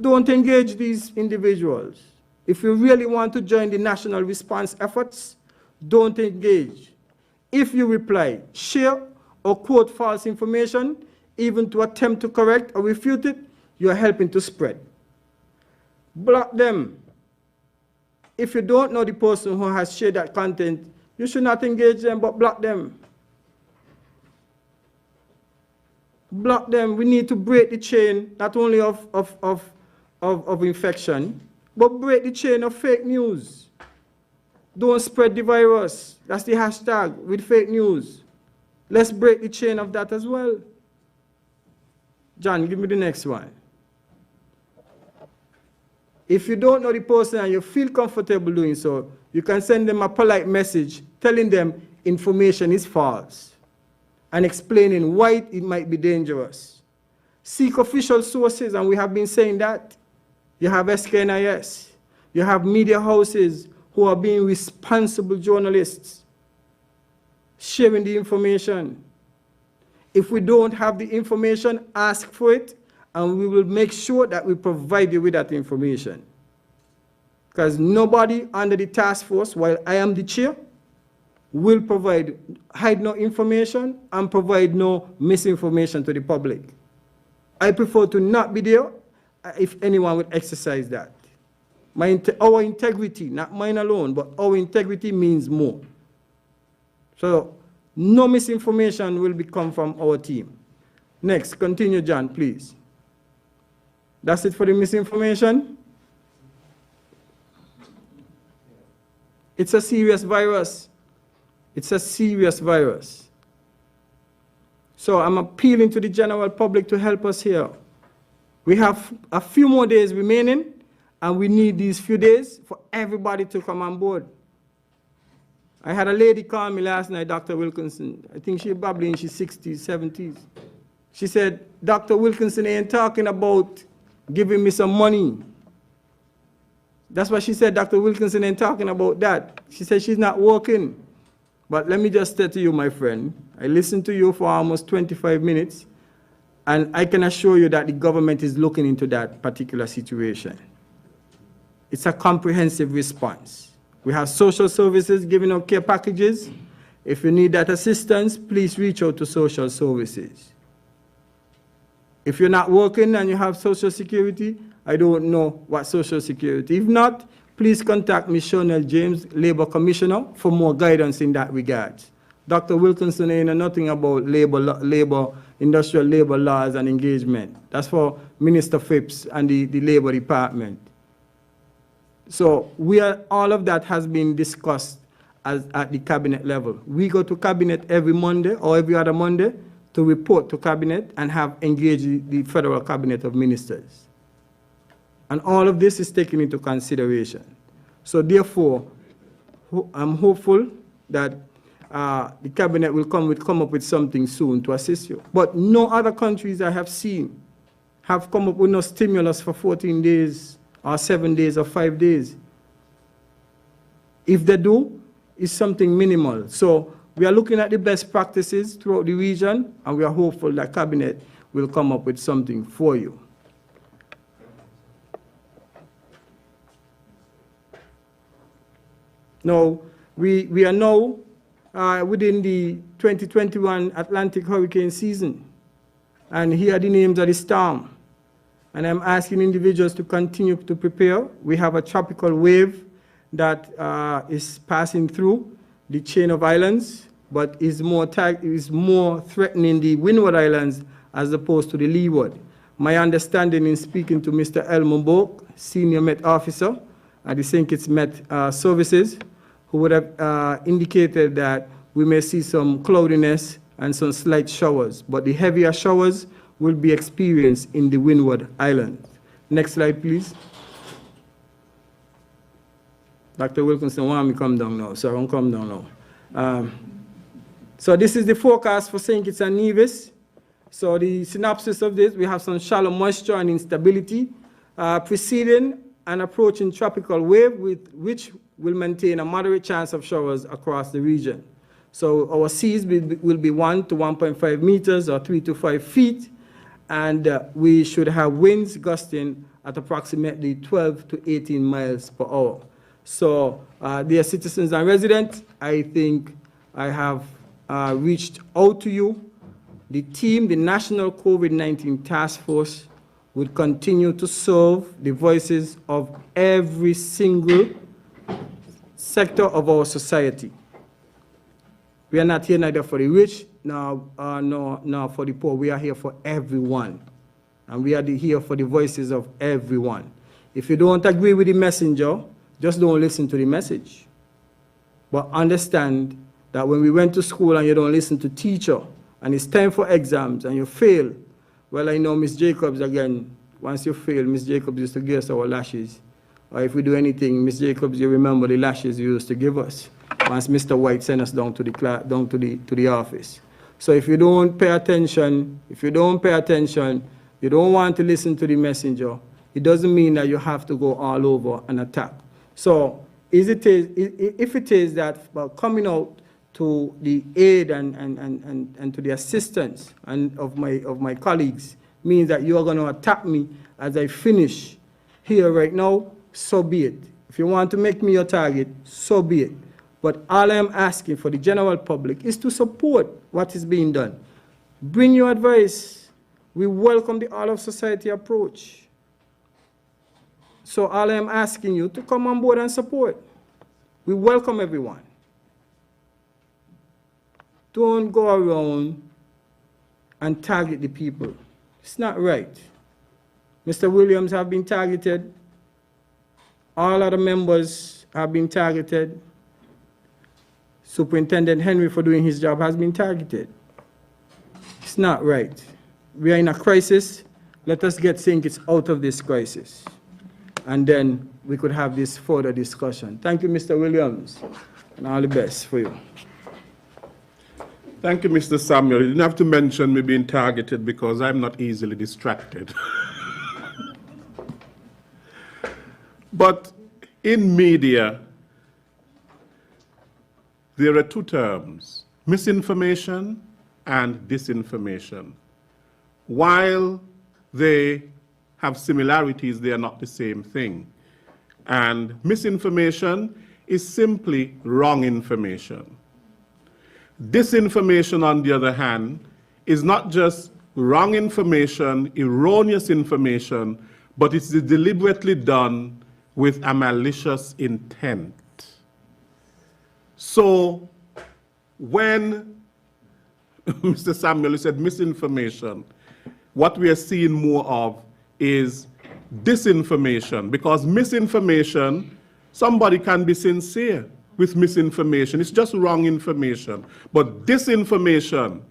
Don't engage these individuals. If you really want to join the national response efforts, don't engage. If you reply, share, or quote false information, even to attempt to correct or refute it, you are helping to spread. Block them. If you don't know the person who has shared that content, you should not engage them, but block them. Block them. We need to break the chain, not only of infection, but break the chain of fake news. Don't spread the virus. That's the hashtag with fake news. Let's break the chain of that as well. John, give me the next one. If you don't know the person and you feel comfortable doing so, you can send them a polite message telling them information is false and explaining why it might be dangerous. Seek official sources, and we have been saying that. You have SKNIS. You have media houses who are being responsible journalists, sharing the information. If we don't have the information, ask for it, and we will make sure that we provide you with that information. Because nobody under the task force, while I am the chair, will hide no information and provide no misinformation to the public. I prefer to not be there if anyone would exercise that. Our integrity, not mine alone, but our integrity means more. So no misinformation will come from our team. Next, continue, John, please. That's it for the misinformation? It's a serious virus. It's a serious virus. So I'm appealing to the general public to help us here. We have a few more days remaining, and we need these few days for everybody to come on board. I had a lady call me last night, Dr. Wilkinson. I think she's probably in her 60s, 70s. She said, Dr. Wilkinson ain't talking about giving me some money. That's what she said. Dr. Wilkinson ain't talking about that. She said she's not working. But let me just say to you, my friend, I listened to you for almost 25 minutes, and I can assure you that the government is looking into that particular situation. It's a comprehensive response. We have social services giving out care packages. If you need that assistance, please reach out to social services. If you're not working and you have social security, I don't know what social security. If not, please contact Ms. Shonell James, Labor Commissioner, for more guidance in that regard. Dr. Wilkinson ain't know nothing about industrial labor laws and engagement. That's for Minister Phipps and the Labor Department. So all of that has been discussed at the cabinet level. We go to cabinet every Monday or every other Monday to report to cabinet and have engaged the federal cabinet of ministers. And all of this is taken into consideration. So therefore, I'm hopeful that the cabinet will come up with something soon to assist you. But no other countries I have seen have come up with no stimulus for 14 days or 7 days or 5 days. If they do, it's something minimal. So we are looking at the best practices throughout the region, and we are hopeful that cabinet will come up with something for you. Now, we are now within the 2021 Atlantic hurricane season, and here are the names of the storm. And I'm asking individuals to continue to prepare. We have a tropical wave that is passing through the chain of islands, but is more threatening the Windward Islands as opposed to the leeward. My understanding in speaking to Mr. Elmo Boak, Senior Met Officer at the St. Kitts Met Services, who would have indicated that we may see some cloudiness and some slight showers, but the heavier showers will be experienced in the Windward Islands. Next slide, please. Dr. Wilkinson, why don't we come down now? So I won't come down now. So this is the forecast for St. Kitts and Nevis. So the synopsis of this, we have some shallow moisture and instability preceding and approaching tropical wave, which will maintain a moderate chance of showers across the region. So our seas will be 1 to 1.5 meters or 3 to 5 feet, and we should have winds gusting at approximately 12 to 18 miles per hour. So dear citizens and residents, I think I have reached out to you. The team, the National COVID-19 Task Force, would continue to serve the voices of every single sector of our society. We are not here neither for the rich nor for the poor. We are here for everyone. And we are here for the voices of everyone. If you don't agree with the messenger, just don't listen to the message. But understand that when we went to school and you don't listen to teacher, and it's time for exams and you fail, well, I know Miss Jacobs again, once you fail, Miss Jacobs used to give us our lashes. Or if we do anything, Miss Jacobs, you remember the lashes you used to give us once Mr. White sent us down to the office. So if you don't pay attention, you don't want to listen to the messenger, it doesn't mean that you have to go all over and attack. So if it is that coming out to the aid and to the assistance of my colleagues means that you are going to attack me as I finish here right now, so be it. If you want to make me your target, so be it. But all I am asking for the general public is to support what is being done. Bring your advice. We welcome the all of society approach. So all I am asking you to come on board and support. We welcome everyone. Don't go around and target the people. It's not right. Mr. Williams have been targeted. All other members have been targeted. Superintendent Henry, for doing his job, has been targeted. It's not right. We are in a crisis. Let us get St. Kitts out of this crisis. And then we could have this further discussion. Thank you, Mr. Williams, and all the best for you. Thank you, Mr. Samuel. You didn't have to mention me being targeted because I'm not easily distracted. But in media, there are two terms, misinformation and disinformation. While they have similarities, they are not the same thing. And misinformation is simply wrong information. Disinformation, on the other hand, is not just wrong information, erroneous information, but it's deliberately done with a malicious intent. So when Mr. Samuel said misinformation, what we are seeing more of is disinformation, because misinformation, somebody can be sincere with misinformation. It's just wrong information. But disinformation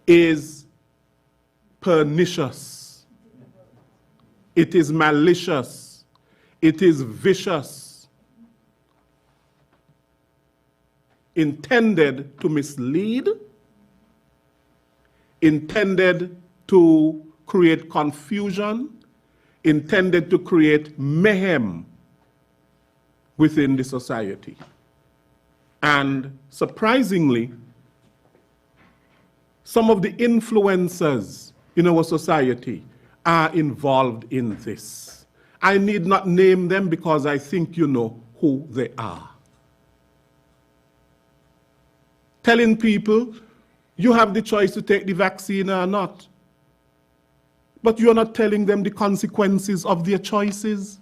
is pernicious. It is malicious. It is vicious. Intended to mislead, intended to create confusion, intended to create mayhem within the society. And surprisingly, some of the influencers in our society are involved in this. I need not name them because I think you know who they are. telling people you have the choice to take the vaccine or not. But you're not telling them the consequences of their choices.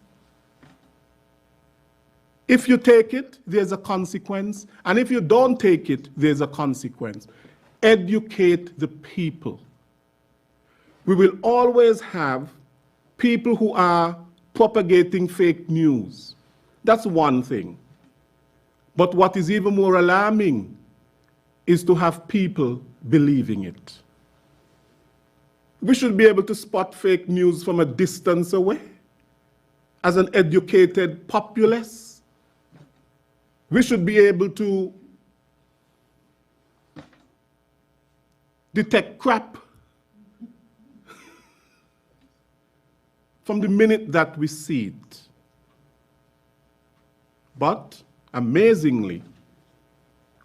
If you take it, there's a consequence. And if you don't take it, there's a consequence. Educate the people. We will always have people who are propagating fake news. That's one thing. But what is even more alarming is to have people believing it. We should be able to spot fake news from a distance away as an educated populace. We should be able to detect crap from the minute that we see it. But amazingly,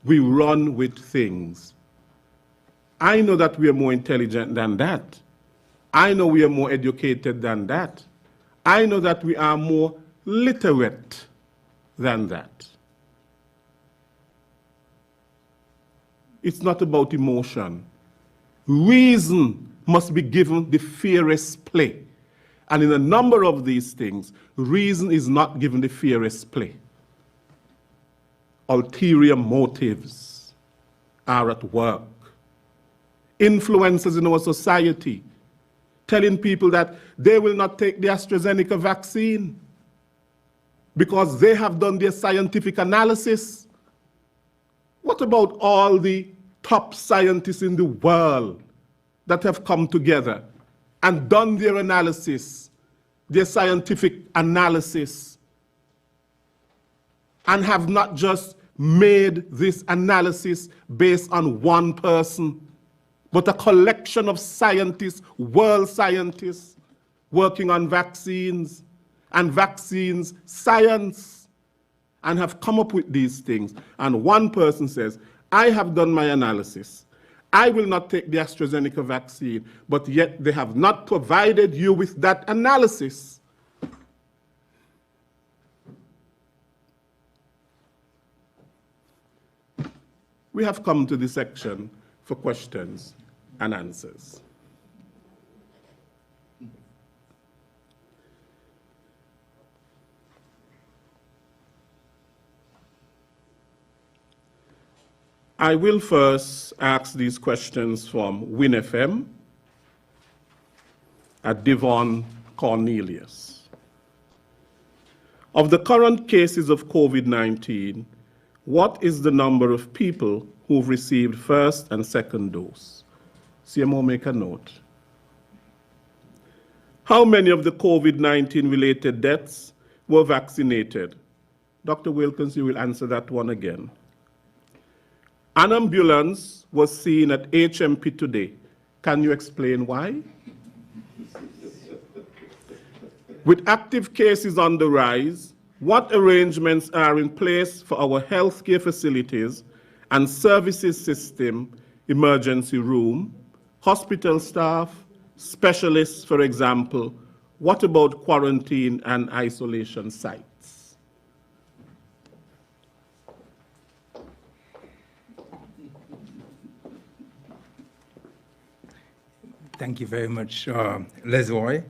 we run with things. I know that we are more intelligent than that. I know we are more educated than that. I know that we are more literate than that. It's not about emotion. Reason must be given the fairest play. And in a number of these things, reason is not given the fairest play. Ulterior motives are at work. Influencers in our society telling people that they will not take the AstraZeneca vaccine because they have done their scientific analysis. What about all the top scientists in the world that have come together and done their analysis, their scientific analysis, and have not just made this analysis based on one person, but a collection of scientists, world scientists, working on vaccines and vaccines science, and have come up with these things. And one person says, I have done my analysis. I will not take the AstraZeneca vaccine, but yet they have not provided you with that analysis. We have come to this section for questions and answers. I will first ask these questions from WinFM at Devon Cornelius. Of the current cases of COVID-19, what is the number of people who've received first and second dose? CMO, make a note. How many of the COVID-19 related deaths were vaccinated? Dr. Wilkins, you will answer that one again. An ambulance was seen at HMP today. Can you explain why? With active cases on the rise, what arrangements are in place for our healthcare facilities and services system, emergency room, hospital staff, specialists, for example? What about quarantine and isolation sites? Thank you very much, Lesroy.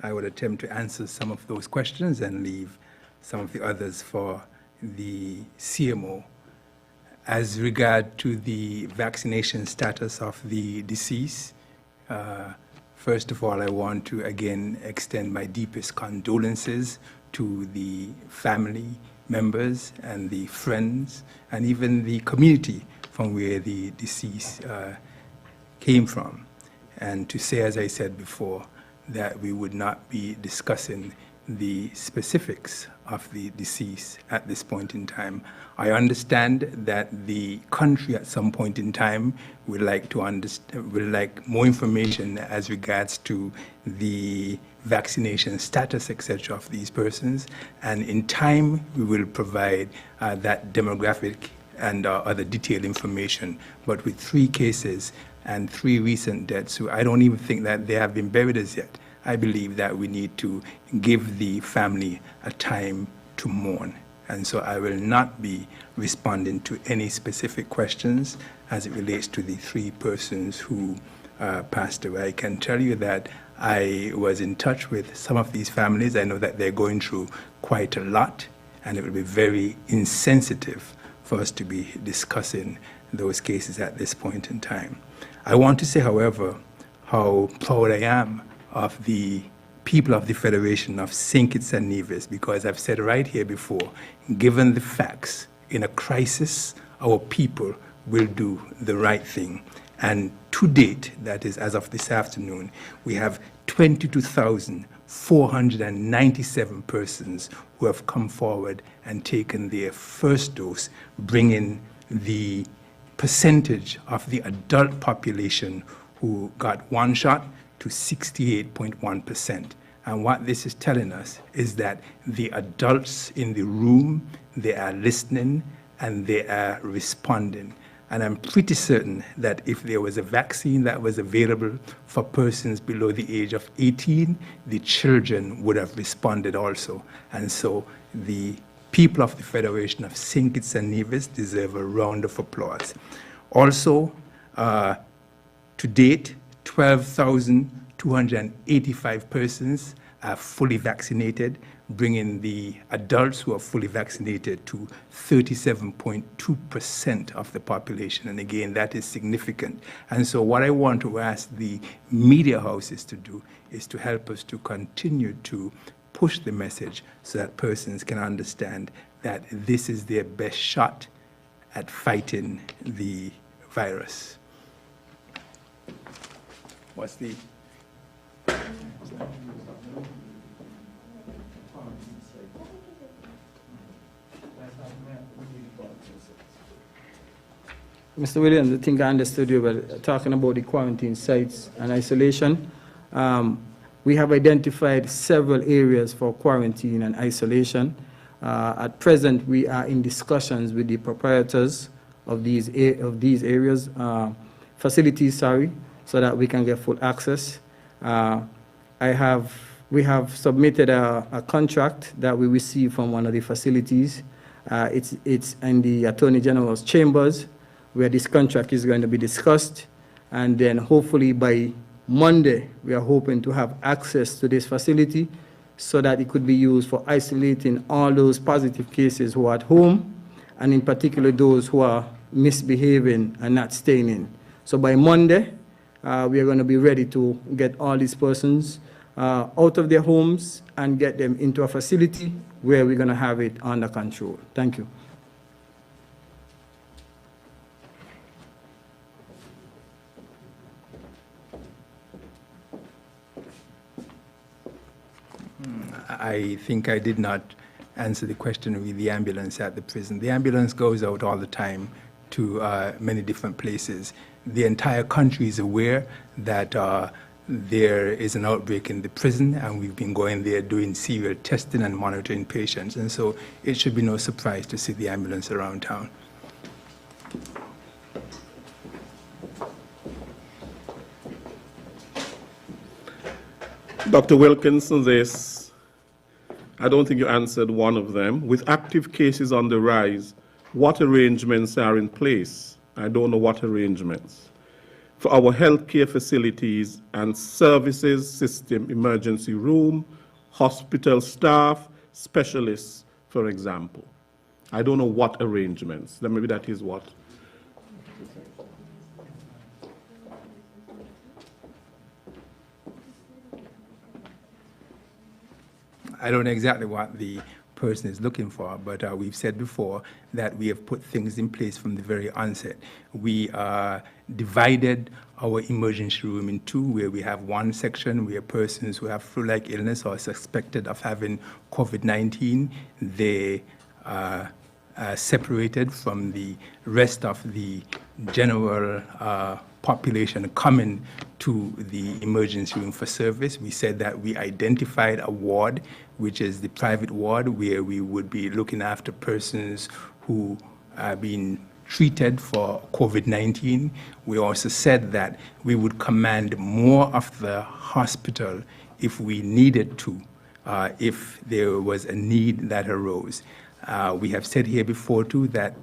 I would attempt to answer some of those questions and leave some of the others for the CMO. As regard to the vaccination status of the deceased, first of all, I want to again extend my deepest condolences to the family members and the friends and even the community from where the deceased came from. And to say, as I said before, that we would not be discussing the specifics of the deceased at this point in time. I understand that the country at some point in time would like more information as regards to the vaccination status, etc., of these persons, and in time we will provide that demographic and other detailed information. But with 3 cases and 3 recent deaths, so I don't even think that they have been buried as yet. I believe that we need to give the family a time to mourn. And so I will not be responding to any specific questions as it relates to the 3 persons who passed away. I can tell you that I was in touch with some of these families. I know that they're going through quite a lot, and it would be very insensitive for us to be discussing those cases at this point in time. I want to say, however, how proud I am of the people of the Federation of St. Kitts and Nevis, because I've said right here before, given the facts, in a crisis, our people will do the right thing. And to date, that is as of this afternoon, we have 22,497 persons who have come forward and taken their first dose, bringing the percentage of the adult population who got 1 shot to 68.1%. And what this is telling us is that the adults in the room, they are listening and they are responding. And I'm pretty certain that if there was a vaccine that was available for persons below the age of 18, the children would have responded also. And so the people of the Federation of St. Kitts and Nevis deserve a round of applause. Also, to date, 12,285 persons are fully vaccinated, bringing the adults who are fully vaccinated to 37.2% of the population. And again, that is significant. And so what I want to ask the media houses to do is to help us to continue to push the message so that persons can understand that this is their best shot at fighting the virus. What's the... Mr. Williams, I think I understood you were talking about the quarantine sites and isolation. We have identified several areas for quarantine and isolation. At present, we are in discussions with the proprietors of these areas, facilities, so that we can get full access. We have submitted a contract that we received from one of the facilities. It's in the Attorney General's chambers, where this contract is going to be discussed. And then hopefully by Monday, we are hoping to have access to this facility so that it could be used for isolating all those positive cases who are at home, and in particular those who are misbehaving and not staying in. So by Monday, we are going to be ready to get all these persons out of their homes and get them into a facility where we're going to have it under control. Thank you. I think I did not answer the question with the ambulance at the prison. The ambulance goes out all the time to many different places. The entire country is aware that there is an outbreak in the prison, and we've been going there doing serial testing and monitoring patients. And so it should be no surprise to see the ambulance around town. Dr. Wilkinson, I don't think you answered one of them. With active cases on the rise, what arrangements are in place? I don't know what arrangements. For our healthcare facilities and services system, emergency room, hospital staff, specialists, for example. I don't know what arrangements. Then maybe that is what. I don't know exactly what the person is looking for, but we've said before that we have put things in place from the very onset. We divided our emergency room in two, where we have one section where persons who have flu-like illness or suspected of having COVID-19, they are separated from the rest of the general population coming to the emergency room for service. We said that we identified a ward, which is the private ward, where we would be looking after persons who are being treated for COVID-19. We also said that we would command more of the hospital if we needed to, if there was a need that arose. We have said here before too that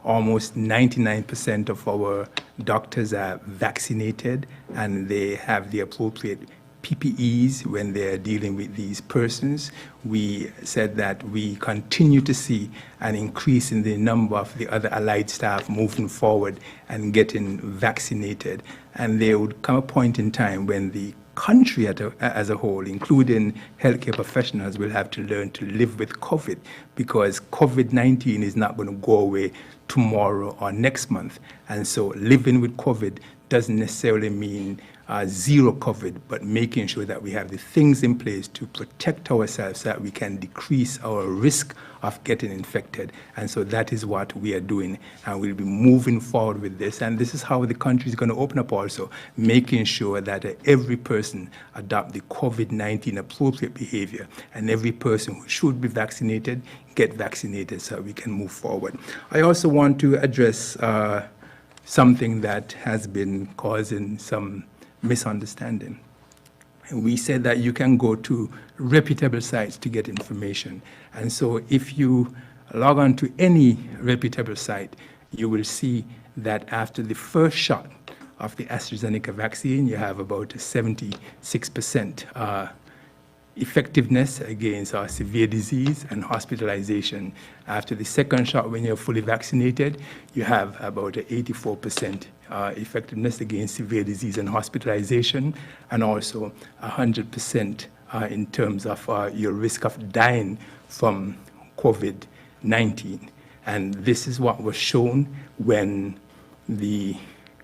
almost 99% of our doctors are vaccinated and they have the appropriate PPEs when they're dealing with these persons. We said that we continue to see an increase in the number of the other allied staff moving forward and getting vaccinated. And there would come a point in time when the country as a whole, including healthcare professionals, will have to learn to live with COVID, because COVID-19 is not going to go away tomorrow or next month. And so living with COVID doesn't necessarily mean zero COVID, but making sure that we have the things in place to protect ourselves so that we can decrease our risk of getting infected. And so that is what we are doing, and we'll be moving forward with this. And this is how the country is going to open up also, making sure that every person adopt the COVID-19 appropriate behavior, and every person who should be vaccinated get vaccinated so we can move forward. I also want to address something that has been causing some misunderstanding. We said that you can go to reputable sites to get information. And so if you log on to any reputable site, you will see that after the first shot of the AstraZeneca vaccine, you have about a 76% effectiveness against severe disease and hospitalization. After the second shot, when you're fully vaccinated, you have about an 84% effectiveness against severe disease and hospitalization, and also 100% in terms of your risk of dying from COVID-19. And this is what was shown when the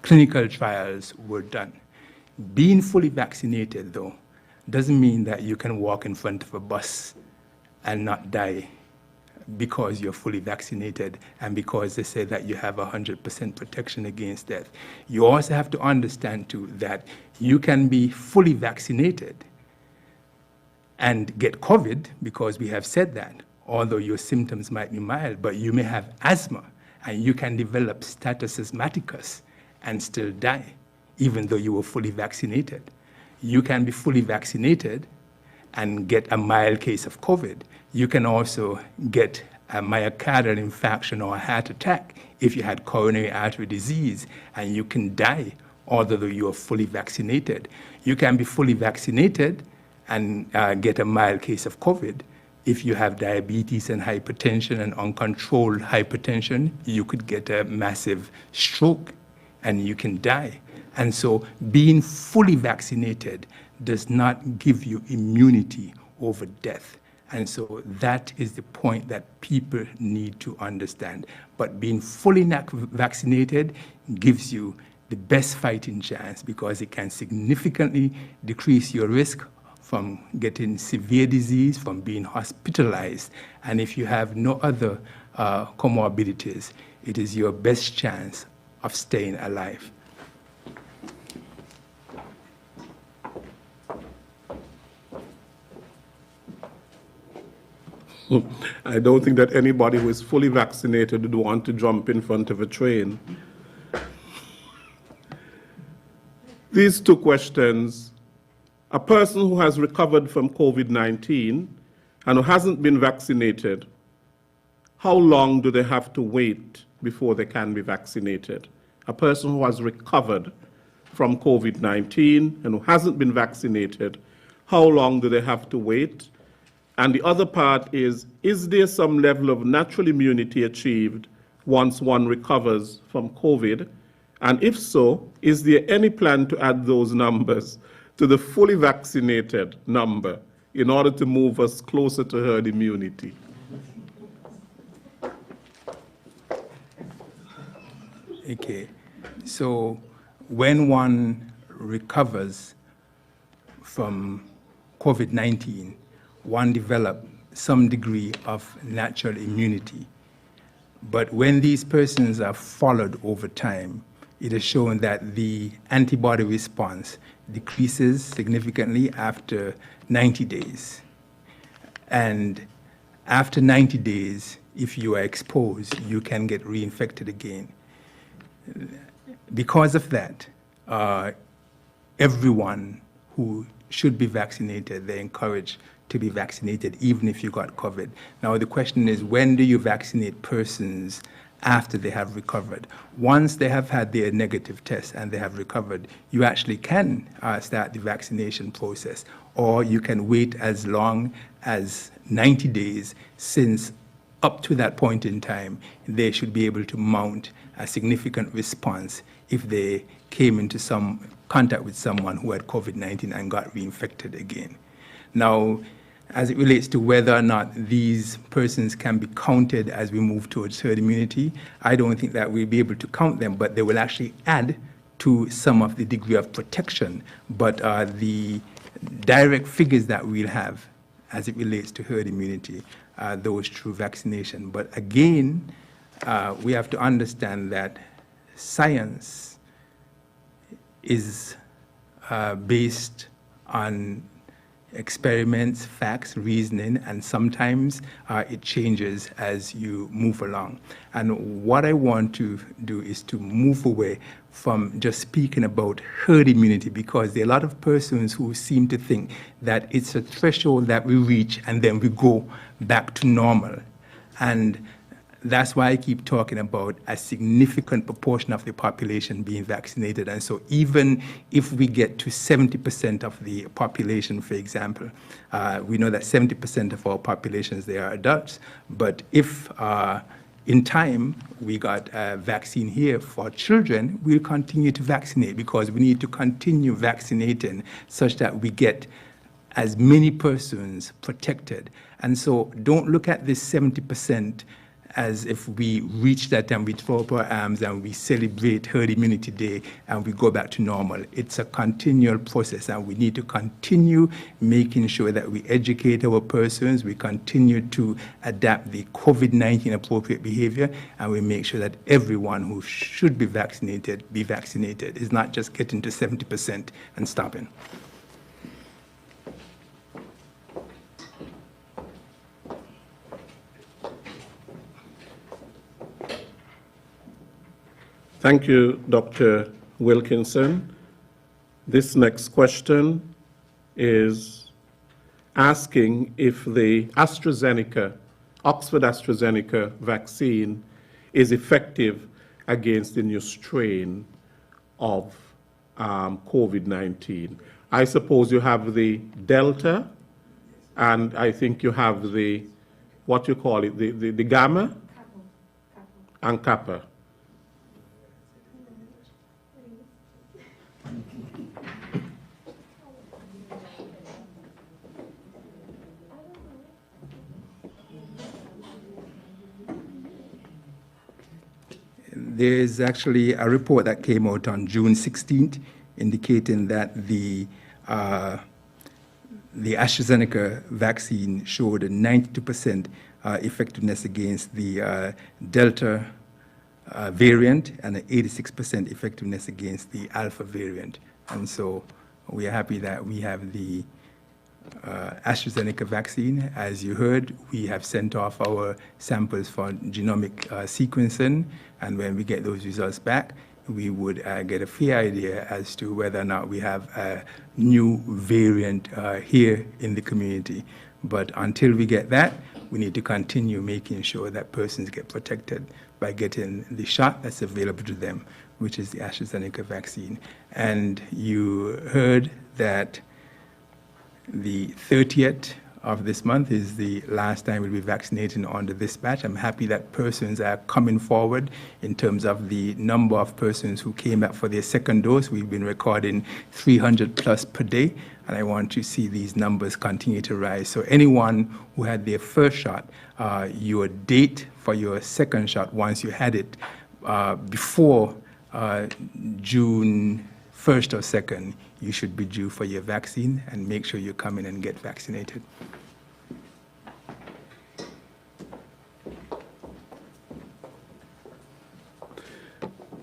clinical trials were done. Being fully vaccinated, though, doesn't mean that you can walk in front of a bus and not die because you're fully vaccinated and because they say that you have 100% protection against death. You also have to understand, too, that you can be fully vaccinated and get COVID, because we have said that, although your symptoms might be mild, but you may have asthma and you can develop status asthmaticus and still die, even though you were fully vaccinated. You can be fully vaccinated and get a mild case of COVID. You can also get a myocardial infarction or a heart attack if you had coronary artery disease, and you can die although you are fully vaccinated. You can be fully vaccinated and get a mild case of COVID. If you have diabetes and hypertension and uncontrolled hypertension, you could get a massive stroke and you can die. And so being fully vaccinated does not give you immunity over death. And so that is the point that people need to understand. But being fully vaccinated gives you the best fighting chance, because it can significantly decrease your risk from getting severe disease, from being hospitalized. And if you have no other comorbidities, it is your best chance of staying alive. I don't think that anybody who is fully vaccinated would want to jump in front of a train. These two questions: a person who has recovered from COVID-19 and who hasn't been vaccinated, how long do they have to wait before they can be vaccinated? A person who has recovered from COVID-19 and who hasn't been vaccinated, how long do they have to wait? And the other part is there some level of natural immunity achieved once one recovers from COVID? And if so, is there any plan to add those numbers to the fully vaccinated number in order to move us closer to herd immunity? Okay, so when one recovers from COVID-19, one develops some degree of natural immunity. But when these persons are followed over time, it is shown that the antibody response decreases significantly after 90 days. And after 90 days, if you are exposed, you can get reinfected again. Because of that, everyone who should be vaccinated, they're encouraged to be vaccinated, even if you got COVID. Now, the question is, when do you vaccinate persons after they have recovered? Once they have had their negative test and they have recovered, you actually can start the vaccination process, or you can wait as long as 90 days, since up to that point in time, they should be able to mount a significant response if they came into some contact with someone who had COVID-19 and got reinfected again. Now, as it relates to whether or not these persons can be counted as we move towards herd immunity, I don't think that we'll be able to count them, but they will actually add to some of the degree of protection. But the direct figures that we'll have as it relates to herd immunity are those through vaccination. But again, we have to understand that science is based on experiments, facts, reasoning, and sometimes it changes as you move along. And what I want to do is to move away from just speaking about herd immunity, because there are a lot of persons who seem to think that it's a threshold that we reach and then we go back to normal. And that's why I keep talking about a significant proportion of the population being vaccinated. And so even if we get to 70% of the population, for example, we know that 70% of our populations, they are adults. But if in time we got a vaccine here for children, we'll continue to vaccinate, because we need to continue vaccinating such that we get as many persons protected. And so don't look at this 70% as if we reach that and we throw up our arms and we celebrate Herd Immunity Day and we go back to normal. It's a continual process, and we need to continue making sure that we educate our persons, we continue to adapt the COVID-19 appropriate behavior, and we make sure that everyone who should be vaccinated. It's not just getting to 70% and stopping. Thank you, Dr. Wilkinson. This next question is asking if the Oxford AstraZeneca vaccine is effective against the new strain of COVID-19. I suppose you have the Delta, and I think you have the, what you call it, the Gamma? And Kappa. There is actually a report that came out on June 16th indicating that the AstraZeneca vaccine showed a 92% effectiveness against the Delta variant and an 86% effectiveness against the Alpha variant. And so we are happy that we have the AstraZeneca vaccine. As you heard, we have sent off our samples for genomic sequencing, and when we get those results back, we would get a fair idea as to whether or not we have a new variant here in the community. But until we get that, we need to continue making sure that persons get protected by getting the shot that's available to them, which is the AstraZeneca vaccine. And you heard that the 30th of this month is the last time we'll be vaccinating under this batch. I'm happy that persons are coming forward in terms of the number of persons who came back for their second dose. We've been recording 300 plus per day, and I want to see these numbers continue to rise. So anyone who had their first shot, your date for your second shot, once you had it before June 1st or 2nd, you should be due for your vaccine, and make sure you come in and get vaccinated.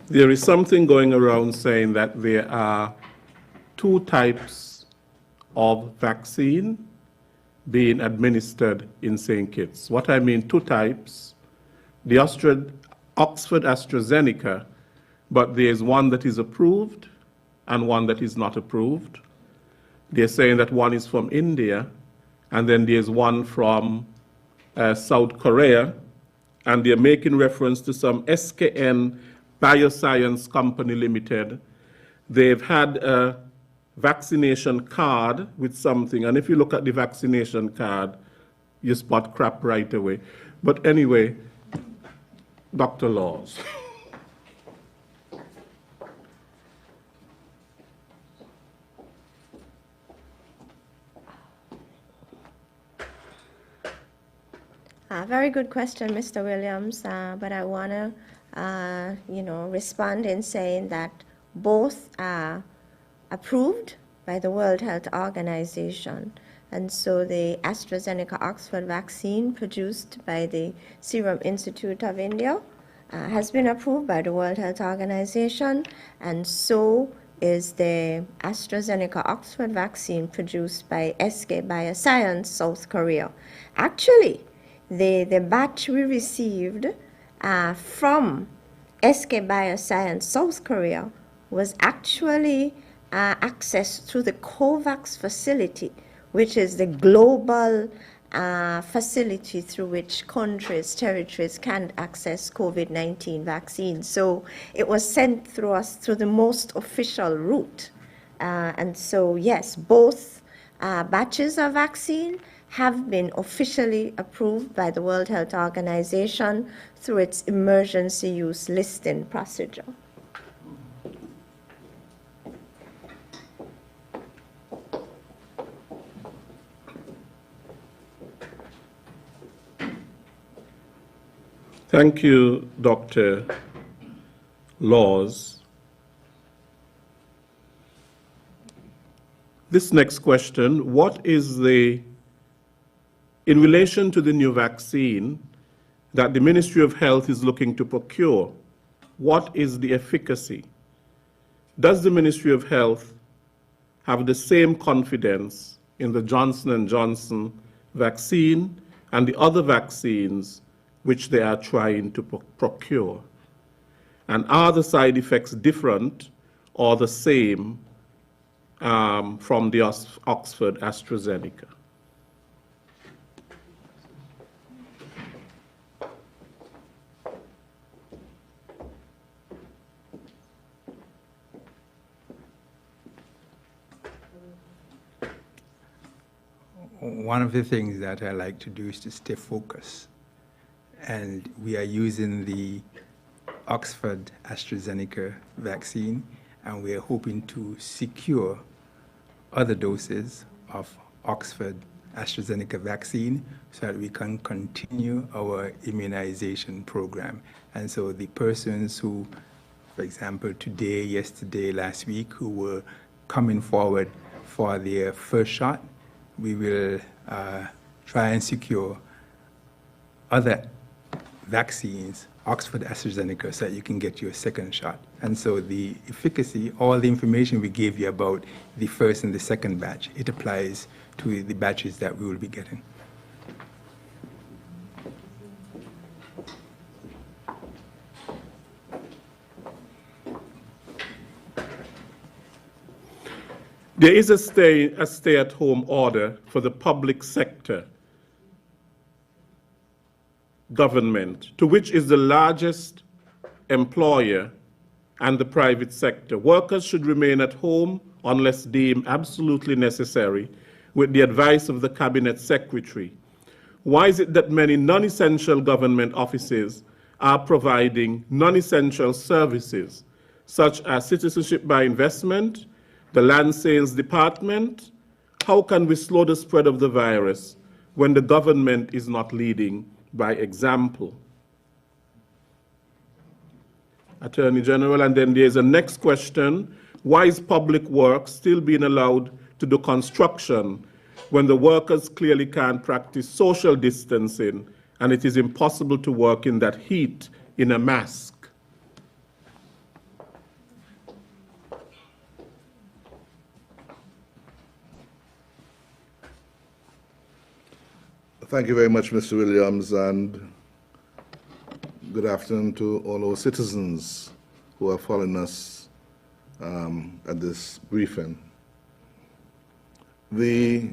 There is something going around saying that there are two types of vaccine being administered in St. Kitts. What I mean, two types, the Oxford AstraZeneca, but there's one that is approved and one that is not approved. They're saying that one is from India And then there's one from South Korea, and they're making reference to some SKN Bioscience Company Limited. They've had a vaccination card with something, and if you look at the vaccination card, you spot crap right away. But anyway, Dr. Laws. Very good question, Mr. Williams, but I want to, respond in saying that both are approved by the World Health Organization. And so the AstraZeneca Oxford vaccine produced by the Serum Institute of India has been approved by the World Health Organization, and so is the AstraZeneca Oxford vaccine produced by SK Bioscience, South Korea. Actually, the batch we received from SK Bioscience, South Korea, was actually accessed through the COVAX facility, which is the global facility through which countries, territories can access COVID-19 vaccines. So it was sent through us through the most official route. And so, yes, both batches of vaccine have been officially approved by the World Health Organization through its emergency use listing procedure. Thank you, Dr. Laws. This next question, in relation to the new vaccine that the Ministry of Health is looking to procure, what is the efficacy? Does the Ministry of Health have the same confidence in the Johnson & Johnson vaccine and the other vaccines which they are trying to procure? And are the side effects different or the same from the Oxford AstraZeneca? One of the things that I like to do is to stay focused. And we are using the Oxford AstraZeneca vaccine, and we are hoping to secure other doses of Oxford AstraZeneca vaccine so that we can continue our immunization program. And so the persons who, for example, today, yesterday, last week, who were coming forward for their first shot, we will try and secure other vaccines, Oxford AstraZeneca, so that you can get your second shot. And so the efficacy, all the information we gave you about the first and the second batch, it applies to the batches that we will be getting. There is a stay-at-home order for the public sector government, to which is the largest employer and the private sector. Workers should remain at home unless deemed absolutely necessary, with the advice of the Cabinet Secretary. Why is it that many non-essential government offices are providing non-essential services, such as citizenship by investment, the land sales department? How can we slow the spread of the virus when the government is not leading by example? Attorney General, and then there's a next question. Why is public works still being allowed to do construction when the workers clearly can't practice social distancing and it is impossible to work in that heat in a mask? Thank you very much, Mr. Williams, and good afternoon to all our citizens who are following us at this briefing. The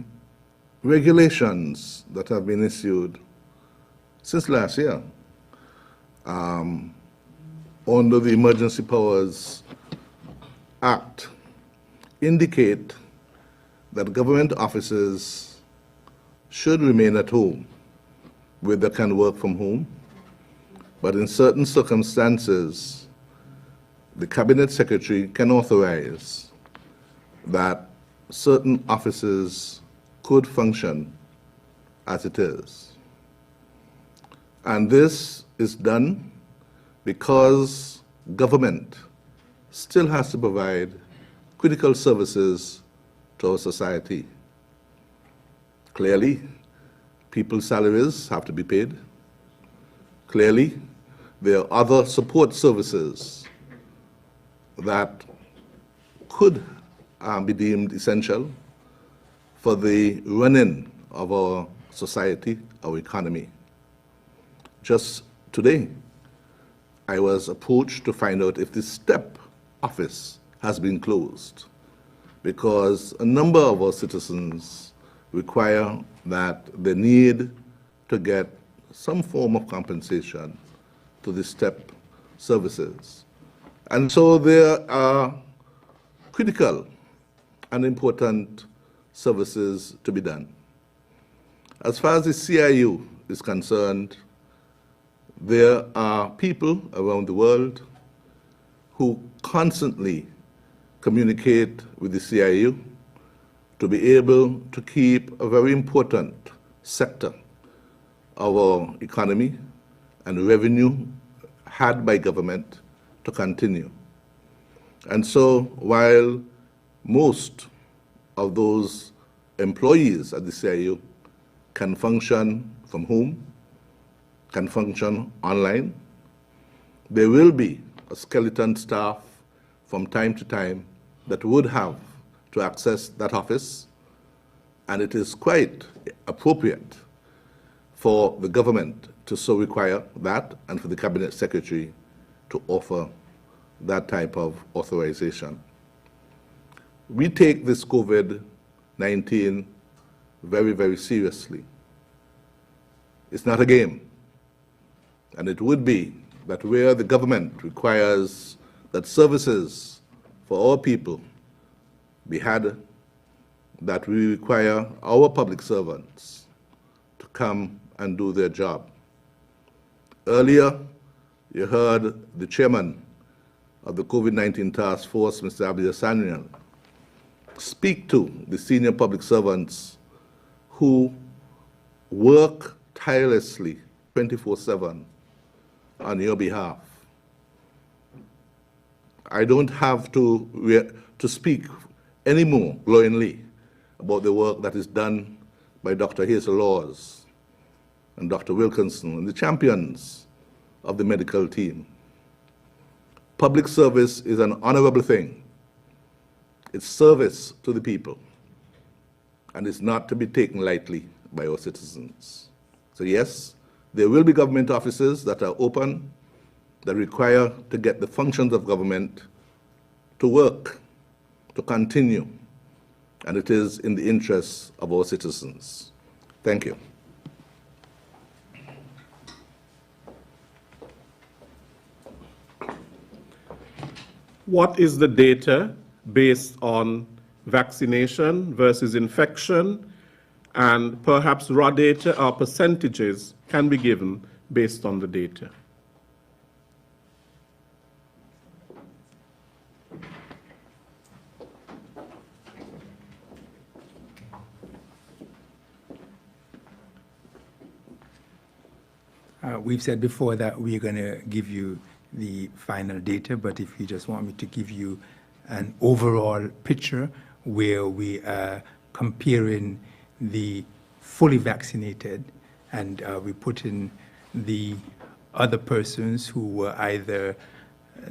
regulations that have been issued since last year under the Emergency Powers Act indicate that government officers should remain at home where they can work from home, but in certain circumstances, the Cabinet Secretary can authorize that certain offices could function as it is. And this is done because government still has to provide critical services to our society. Clearly, people's salaries have to be paid. Clearly, there are other support services that could be deemed essential for the running of our society, our economy. Just today, I was approached to find out if the STEP office has been closed because a number of our citizens require that they need to get some form of compensation to the STEP services. And so there are critical and important services to be done. As far as the CIU is concerned, there are people around the world who constantly communicate with the CIU to be able to keep a very important sector of our economy and revenue had by government to continue. And so while most of those employees at the CIU can function from home, can function online, there will be a skeleton staff from time to time that would have to access that office, and it is quite appropriate for the government to so require that and for the Cabinet Secretary to offer that type of authorization. We take this COVID-19 very, very seriously. It's not a game. And it would be that where the government requires that services for our people be had, that we require our public servants to come and do their job. Earlier, you heard the chairman of the COVID-19 task force, Mr. Abdi Hassanian, speak to the senior public servants who work tirelessly 24/7 on your behalf. I don't have to speak any more glowingly about the work that is done by Dr. Hazel Laws and Dr. Wilkinson and the champions of the medical team. Public service is an honorable thing. It's service to the people, and it's not to be taken lightly by our citizens. So yes, there will be government offices that are open, that require to get the functions of government to work, to continue, and it is in the interests of our citizens. Thank you. What is the data based on vaccination versus infection, and perhaps raw data or percentages can be given based on the data? We've said before that we're going to give you the final data, but if you just want me to give you an overall picture where we are comparing the fully vaccinated and we put in the other persons who were either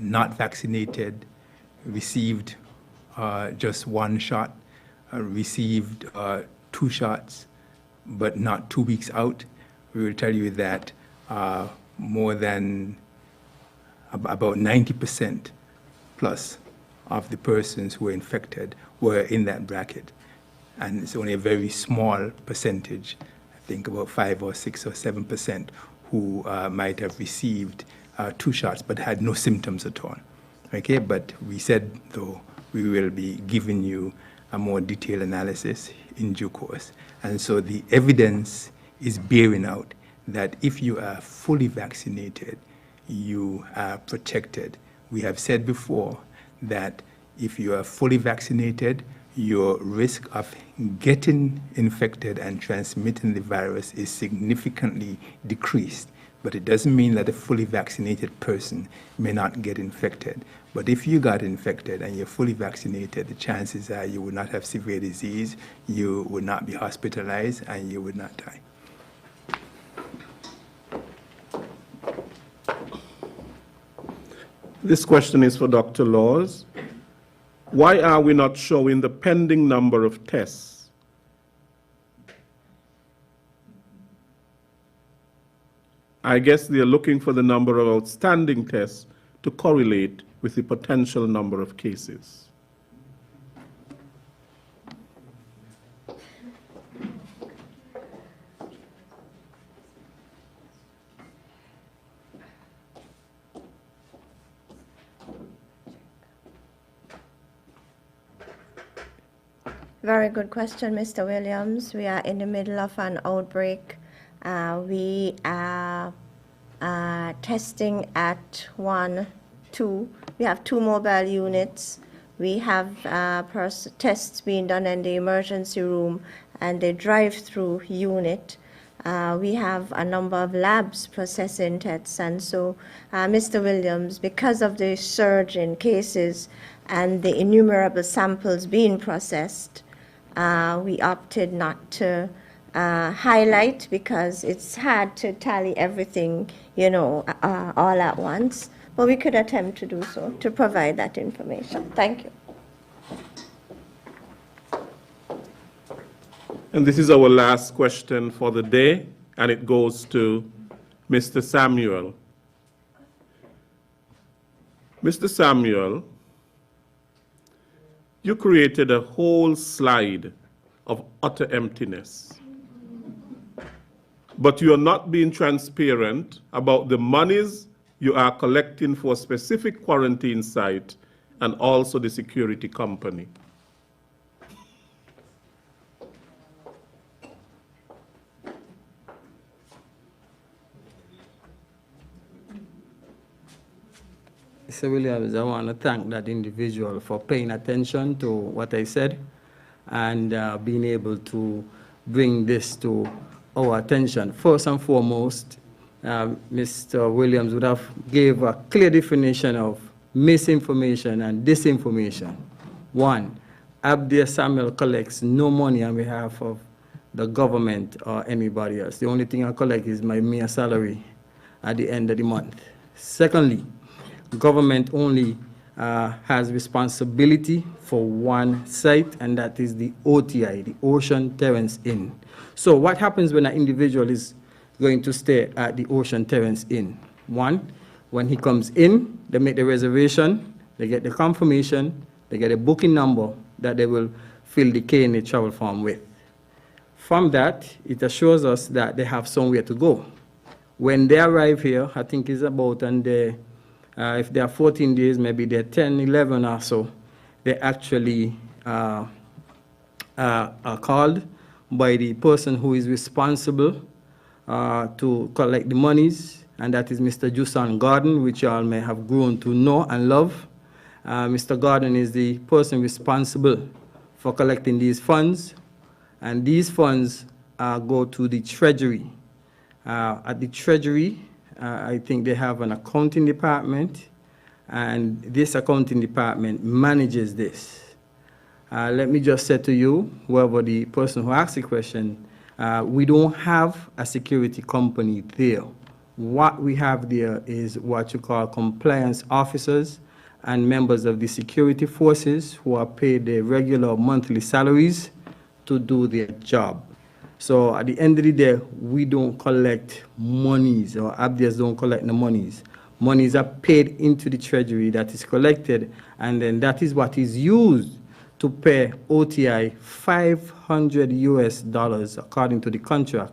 not vaccinated, received just one shot, received 2 shots, but not 2 weeks out, we will tell you that more than about 90% plus of the persons who were infected were in that bracket. and it's only a very small percentage, I think about 5 or 6 or 7%, who might have received 2 shots but had no symptoms at all. Okay, but we said, though, we will be giving you a more detailed analysis in due course. And so the evidence is bearing out that if you are fully vaccinated, you are protected. We have said before that if you are fully vaccinated, your risk of getting infected and transmitting the virus is significantly decreased. But it doesn't mean that a fully vaccinated person may not get infected. But if you got infected and you're fully vaccinated, the chances are you would not have severe disease, you would not be hospitalized, and you would not die. This question is for Dr. Laws. Why are we not showing the pending number of tests? I guess they're looking for the number of outstanding tests to correlate with the potential number of cases. Very good question, Mr. Williams. We are in the middle of an outbreak. We are testing at 1, 2. We have 2 mobile units. We have tests being done in the emergency room and the drive-through unit. We have a number of labs processing tests. And so, Mr. Williams, because of the surge in cases and the innumerable samples being processed, we opted not to highlight because it's hard to tally everything, all at once. But we could attempt to do so, to provide that information. Thank you. And this is our last question for the day, and it goes to Mr. Samuel. Mr. Samuel, you created a whole slide of utter emptiness. But you are not being transparent about the monies you are collecting for a specific quarantine site and also the security company. Mr. Williams, I want to thank that individual for paying attention to what I said and being able to bring this to our attention. First and foremost, Mr. Williams would have gave a clear definition of misinformation and disinformation. 1, Abdia Samuel collects no money on behalf of the government or anybody else. The only thing I collect is my mere salary at the end of the month. Secondly, government only has responsibility for one site, and that is the OTI, the Ocean Terrace Inn. So what happens when an individual is going to stay at the Ocean Terrace Inn? 1, when he comes in, they make the reservation, they get the confirmation, they get a booking number that they will fill the KNA travel form with. From that, it assures us that they have somewhere to go. When they arrive here, I think it's about on the if they are 14 days, maybe they're 10, 11 or so, they actually are called by the person who is responsible to collect the monies, and that is Mr. Jusan Gordon, which you all may have grown to know and love. Mr. Gordon is the person responsible for collecting these funds, and these funds go to the Treasury. At the Treasury, I think they have an accounting department, and this accounting department manages this. Let me just say to you, whoever the person who asked the question, we don't have a security company there. What we have there is what you call compliance officers and members of the security forces who are paid their regular monthly salaries to do their job. So at the end of the day, we don't collect monies, or Abdias don't collect the monies. Monies are paid into the Treasury that is collected, and then that is what is used to pay OTI $500 $500 according to the contract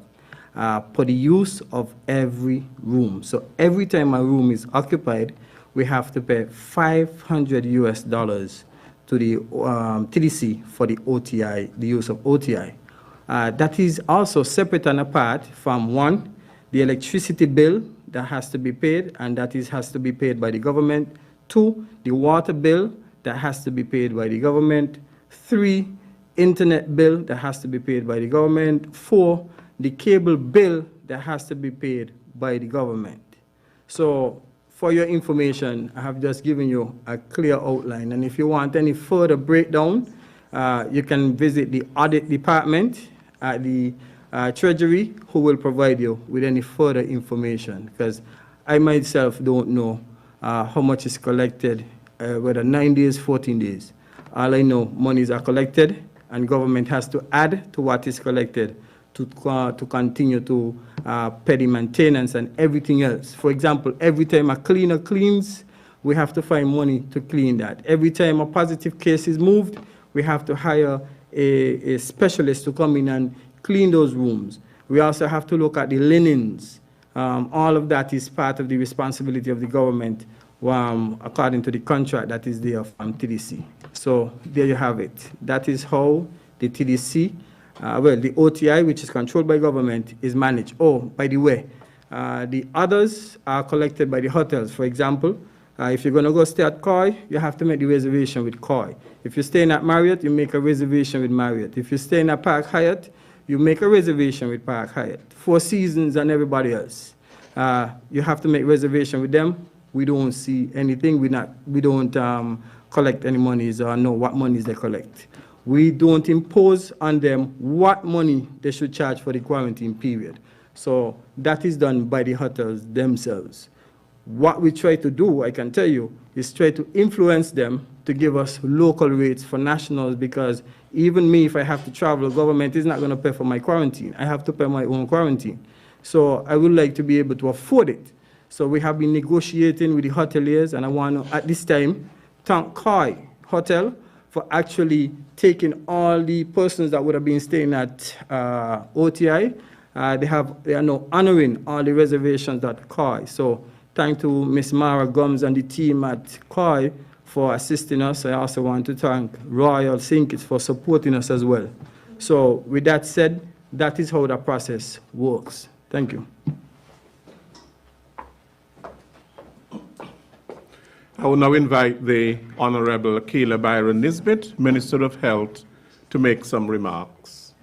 for the use of every room. So every time a room is occupied, we have to pay $500 to the TDC for the OTI, the use of OTI. That is also separate and apart from one, the electricity bill that has to be paid, and that has to be paid by the government. Two, the water bill that has to be paid by the government. Three, internet bill that has to be paid by the government. Four, the cable bill that has to be paid by the government. So for your information, I have just given you a clear outline. And if you want any further breakdown, you can visit the audit department at the Treasury, who will provide you with any further information, because I myself don't know how much is collected, whether 9 days, 14 days. All I know, monies are collected, and government has to add to what is collected to continue to pay the maintenance and everything else. For example, every time a cleaner cleans, we have to find money to clean that. Every time a positive case is moved, we have to hire a specialist to come in and clean those rooms. We also have to look at the linens. All of that is part of the responsibility of the government according to the contract that is there from TDC. So there you have it. That is how the TDC, the OTI, which is controlled by government, is managed. Oh, by the way, the others are collected by the hotels. For example, if you're going to go stay at Koi, you have to make the reservation with Koi. If you're staying at Marriott, you make a reservation with Marriott. If you're staying at Park Hyatt, you make a reservation with Park Hyatt. Four Seasons and everybody else. You have to make reservation with them. We don't see anything. We don't collect any monies or know what monies they collect. We don't impose on them what money they should charge for the quarantine period. So that is done by the hotels themselves. What we try to do, I can tell you, is try to influence them to give us local rates for nationals, because even me, if I have to travel, government is not going to pay for my quarantine. I have to pay my own quarantine. So I would like to be able to afford it. So we have been negotiating with the hoteliers, and I want to, at this time, thank Koi Hotel for actually taking all the persons that would have been staying at OTI. They are now honoring all the reservations at Koi. So thank to Ms. Mara Gums and the team at Koi for assisting us. I also want to thank Royal Sinkits for supporting us as well. So with that said, that is how the process works. Thank you. I will now invite the Honorable Kayla Byron Nisbet, Minister of Health, to make some remarks.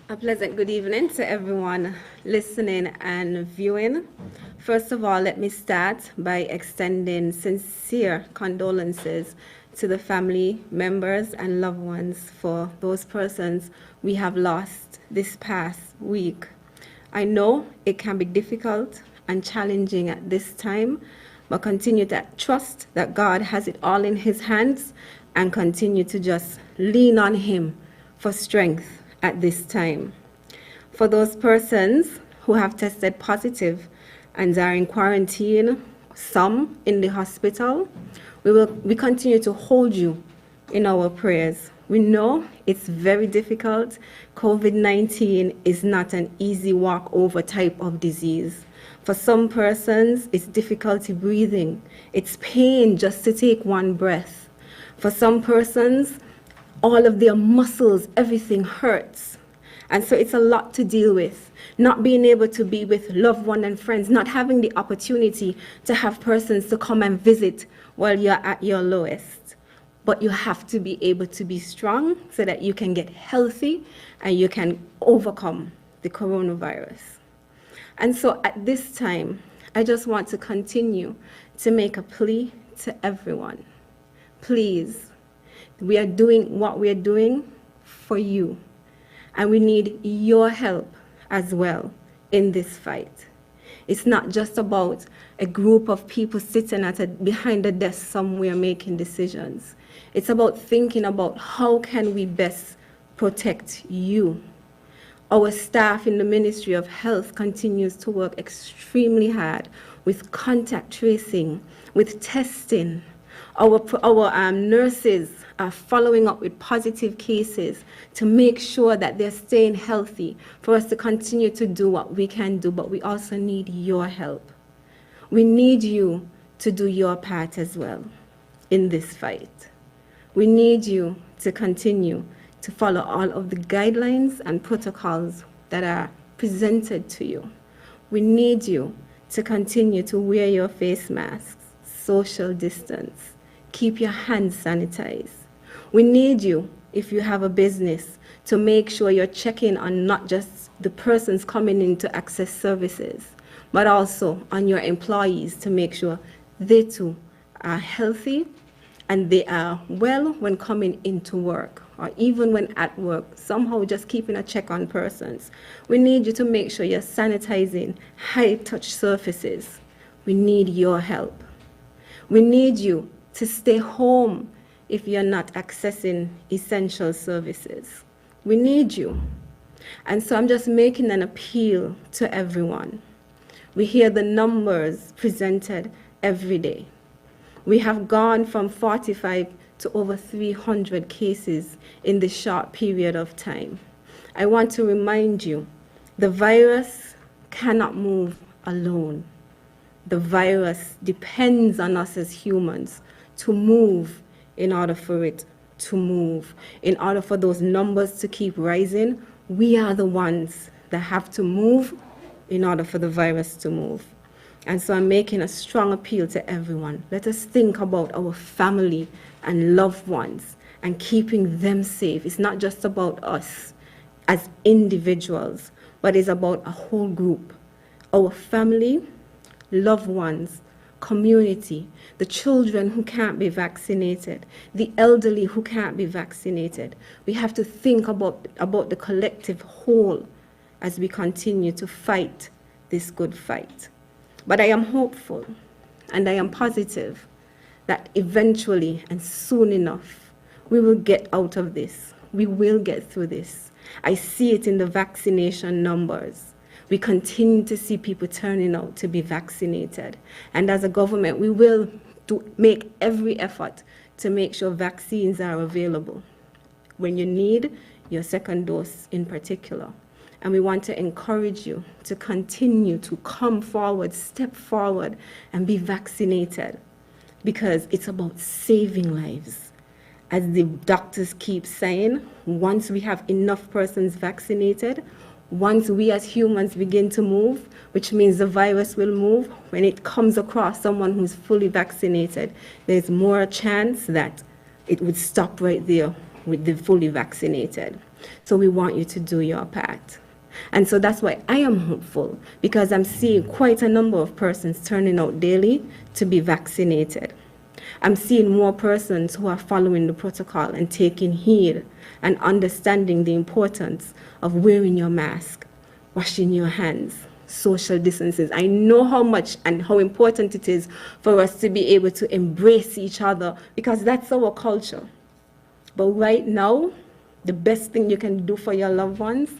A pleasant good evening to everyone listening and viewing. First of all, let me start by extending sincere condolences to the family members and loved ones for those persons we have lost this past week. I know it can be difficult and challenging at this time, but continue to trust that God has it all in His hands and continue to just lean on Him for strength at this time. For those persons who have tested positive and are in quarantine, some in the hospital, we continue to hold you in our prayers. We know it's very difficult. COVID-19 is not an easy walk over type of disease. For some persons, it's difficulty breathing. It's pain just to take one breath. For some persons, all of their muscles, everything hurts. And so it's a lot to deal with. Not being able to be with loved ones and friends, not having the opportunity to have persons to come and visit while you're at your lowest. But you have to be able to be strong so that you can get healthy and you can overcome the coronavirus. And so at this time, I just want to continue to make a plea to everyone. Please, we are doing what we are doing for you. And we need your help as well in this fight. It's not just about a group of people sitting behind a desk somewhere making decisions. It's about thinking about how can we best protect you. Our staff in the Ministry of Health continues to work extremely hard with contact tracing, with testing. Our nurses are following up with positive cases to make sure that they're staying healthy for us to continue to do what we can do, but we also need your help. We need you to do your part as well in this fight. We need you to continue to follow all of the guidelines and protocols that are presented to you. We need you to continue to wear your face masks, social distance, keep your hands sanitized. We need you, if you have a business, to make sure you're checking on not just the persons coming in to access services, but also on your employees to make sure they too are healthy and they are well when coming into work, or even when at work, somehow just keeping a check on persons. We need you to make sure you're sanitizing high-touch surfaces. We need your help. We need you to stay home if you're not accessing essential services. We need you. And so I'm just making an appeal to everyone. We hear the numbers presented every day. We have gone from 45 to over 300 cases in this short period of time. I want to remind you, the virus cannot move alone. The virus depends on us as humans to move in order for it to move. In order for those numbers to keep rising, we are the ones that have to move in order for the virus to move. And so I'm making a strong appeal to everyone. Let us think about our family and loved ones and keeping them safe. It's not just about us as individuals, but it's about a whole group. Our family, loved ones, community, the children who can't be vaccinated, the elderly who can't be vaccinated. We have to think about the collective whole as we continue to fight this good fight. But I am hopeful and I am positive that eventually and soon enough, we will get out of this. We will get through this. I see it in the vaccination numbers. We continue to see people turning out to be vaccinated. And as a government, we will make every effort to make sure vaccines are available when you need your second dose in particular. And we want to encourage you to continue to come forward, step forward, and be vaccinated, because it's about saving lives. As the doctors keep saying, once we have enough persons vaccinated, once we as humans begin to move, which means the virus will move, when it comes across someone who's fully vaccinated, there's more chance that it would stop right there with the fully vaccinated. So we want you to do your part. And so that's why I am hopeful, because I'm seeing quite a number of persons turning out daily to be vaccinated. I'm seeing more persons who are following the protocol and taking heed and understanding the importance of wearing your mask, washing your hands, social distances. I know how much and how important it is for us to be able to embrace each other, because that's our culture. But right now, the best thing you can do for your loved ones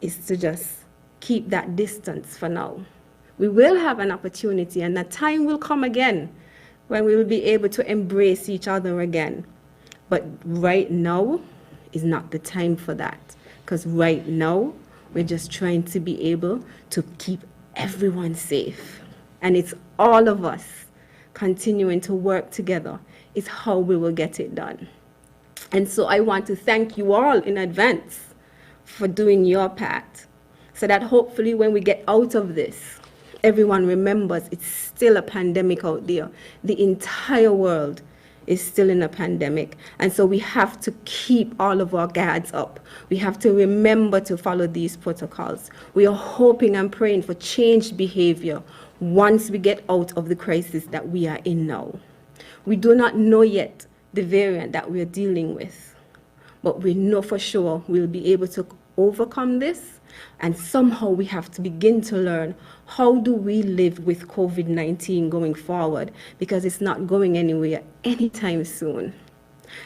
is to just keep that distance for now. We will have an opportunity, and a time will come again when we will be able to embrace each other again. But right now is not the time for that, because right now we're just trying to be able to keep everyone safe. And it's all of us continuing to work together is how we will get it done. And so I want to thank you all in advance for doing your part, so that hopefully when we get out of this, everyone remembers it's still a pandemic out there. The entire world is still in a pandemic. And so we have to keep all of our guards up. We have to remember to follow these protocols. We are hoping and praying for changed behavior once we get out of the crisis that we are in now. We do not know yet the variant that we're dealing with, but we know for sure we'll be able to overcome this, and somehow we have to begin to learn, how do we live with COVID-19 going forward, because it's not going anywhere anytime soon.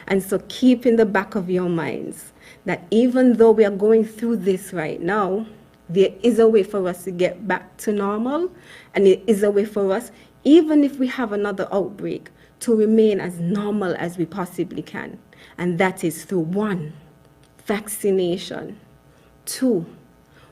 And so keep in the back of your minds that even though we are going through this right now, there is a way for us to get back to normal, and there is a way for us, even if we have another outbreak, to remain as normal as we possibly can. And that is through 1, vaccination, 2,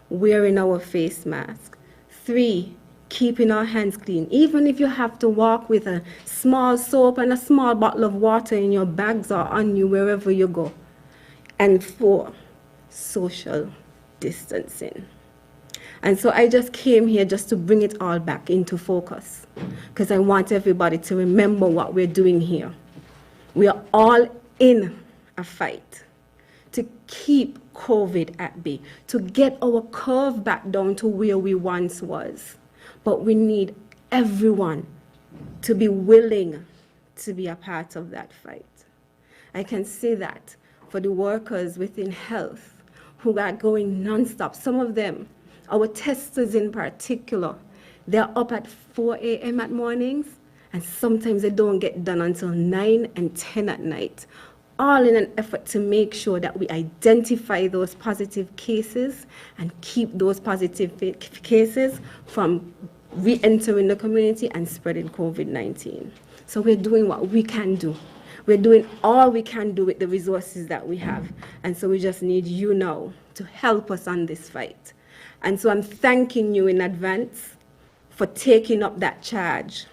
wearing our face mask, 3, keeping our hands clean, even if you have to walk with a small soap and a small bottle of water in your bags or on you wherever you go, and 4, social distancing. And so I just came here just to bring it all back into focus, because I want everybody to remember what we're doing here. We are all in a fight to keep COVID at bay, to get our curve back down to where we once was. But we need everyone to be willing to be a part of that fight. I can say that for the workers within health who are going nonstop. Some of them, our testers in particular, they're up at 4 a.m. at mornings, and sometimes they don't get done until 9 and 10 at night, all in an effort to make sure that we identify those positive cases and keep those positive cases from re-entering the community and spreading COVID-19. So we're doing what we can do. We're doing all we can do with the resources that we have. And so we just need you now to help us on this fight. And so I'm thanking you in advance for taking up that charge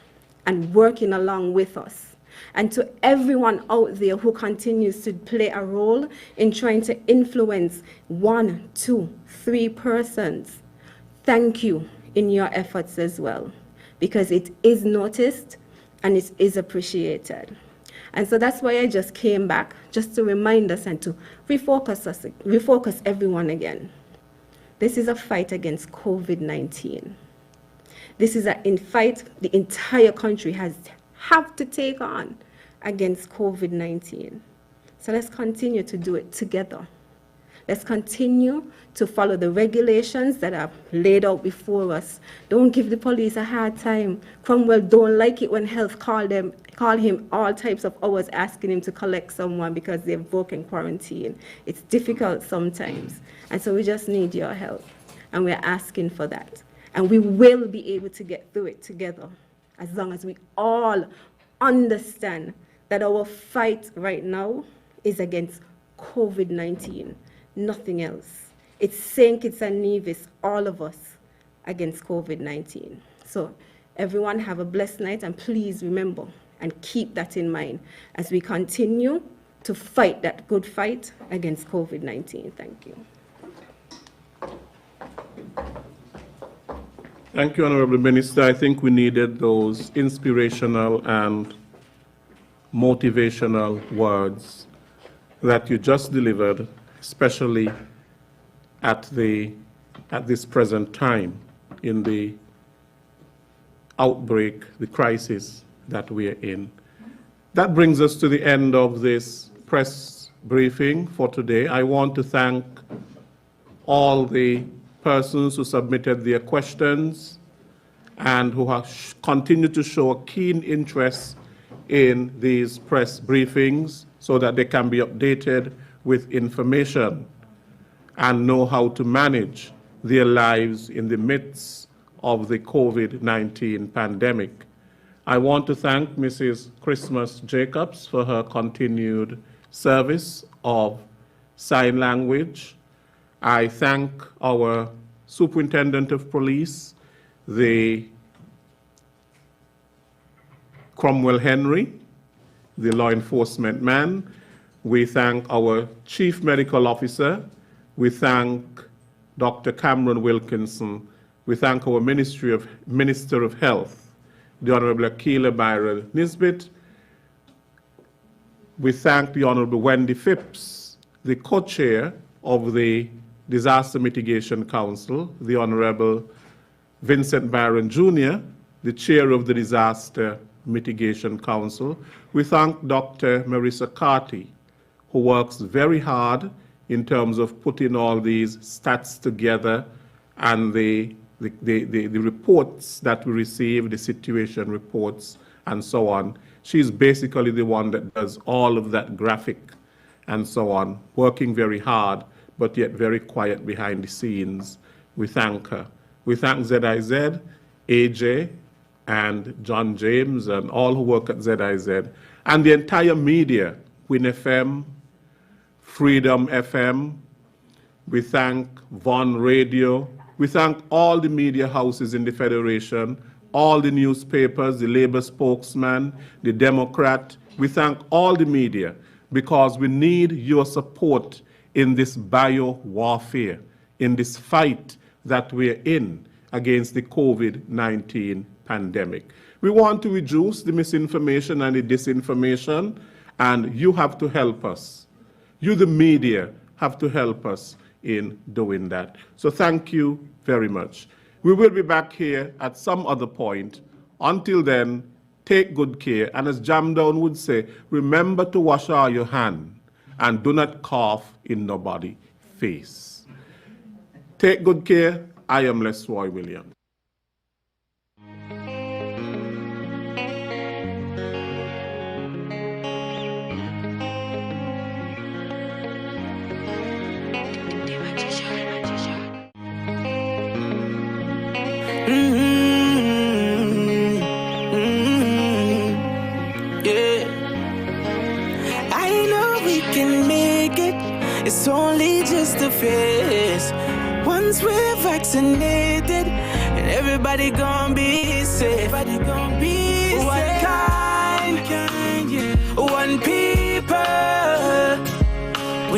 and working along with us. And to everyone out there who continues to play a role in trying to influence 1, 2, 3 persons, thank you in your efforts as well, because it is noticed and it is appreciated. And so that's why I just came back, just to remind us and to refocus everyone again. This is a fight against COVID-19. This is a fight the entire country have to take on against COVID-19. So let's continue to do it together. Let's continue to follow the regulations that are laid out before us. Don't give the police a hard time. Cromwell don't like it when health call him all types of hours asking him to collect someone because they've broken quarantine. It's difficult sometimes. And so we just need your help. And we're asking for that. And we will be able to get through it together as long as we all understand that our fight right now is against COVID-19, nothing else. It's St. Kitts and Nevis, all of us, against COVID-19. So everyone have a blessed night, and please remember and keep that in mind as we continue to fight that good fight against COVID-19. Thank you. Thank you, Honorable Minister. I think we needed those inspirational and motivational words that you just delivered, especially at this present time in the outbreak, the crisis that we are in. That brings us to the end of this press briefing for today. I want to thank all the persons who submitted their questions and who have continued to show a keen interest in these press briefings so that they can be updated with information and know how to manage their lives in the midst of the COVID-19 pandemic. I want to thank Mrs. Christmas Jacobs for her continued service of sign language. I thank our Superintendent of Police, the Cromwell Henry, the law enforcement man. We thank our Chief Medical Officer. We thank Dr. Cameron Wilkinson. We thank our Minister of Health, the Honorable Akila Byron Nisbet. We thank the Honorable Wendy Phipps, the co-chair of the Disaster Mitigation Council, the Honorable Vincent Byron Jr., the chair of the Disaster Mitigation Council. We thank Dr. Marissa Carty, who works very hard in terms of putting all these stats together and the reports that we receive, the situation reports, and so on. She's basically the one that does all of that graphic and so on, working very hard, but yet very quiet behind the scenes. We thank her. We thank ZIZ, AJ, and John James, and all who work at ZIZ, and the entire media, Win FM, Freedom FM. We thank Von Radio. We thank all the media houses in the Federation, all the newspapers, the Labour spokesman, the Democrat. We thank all the media because we need your support in this bio-warfare, in this fight that we're in against the COVID-19 pandemic. We want to reduce the misinformation and the disinformation, and you have to help us. You, the media, have to help us in doing that. So thank you very much. We will be back here at some other point. Until then, take good care. And as Jamdown would say, remember to wash all your hands and do not cough in nobody's face. Take good care. I am Lesroy Williams. Yeah, I know we can make it. It's only just a phase. Once we're vaccinated, and everybody gonna be safe. Everybody gonna be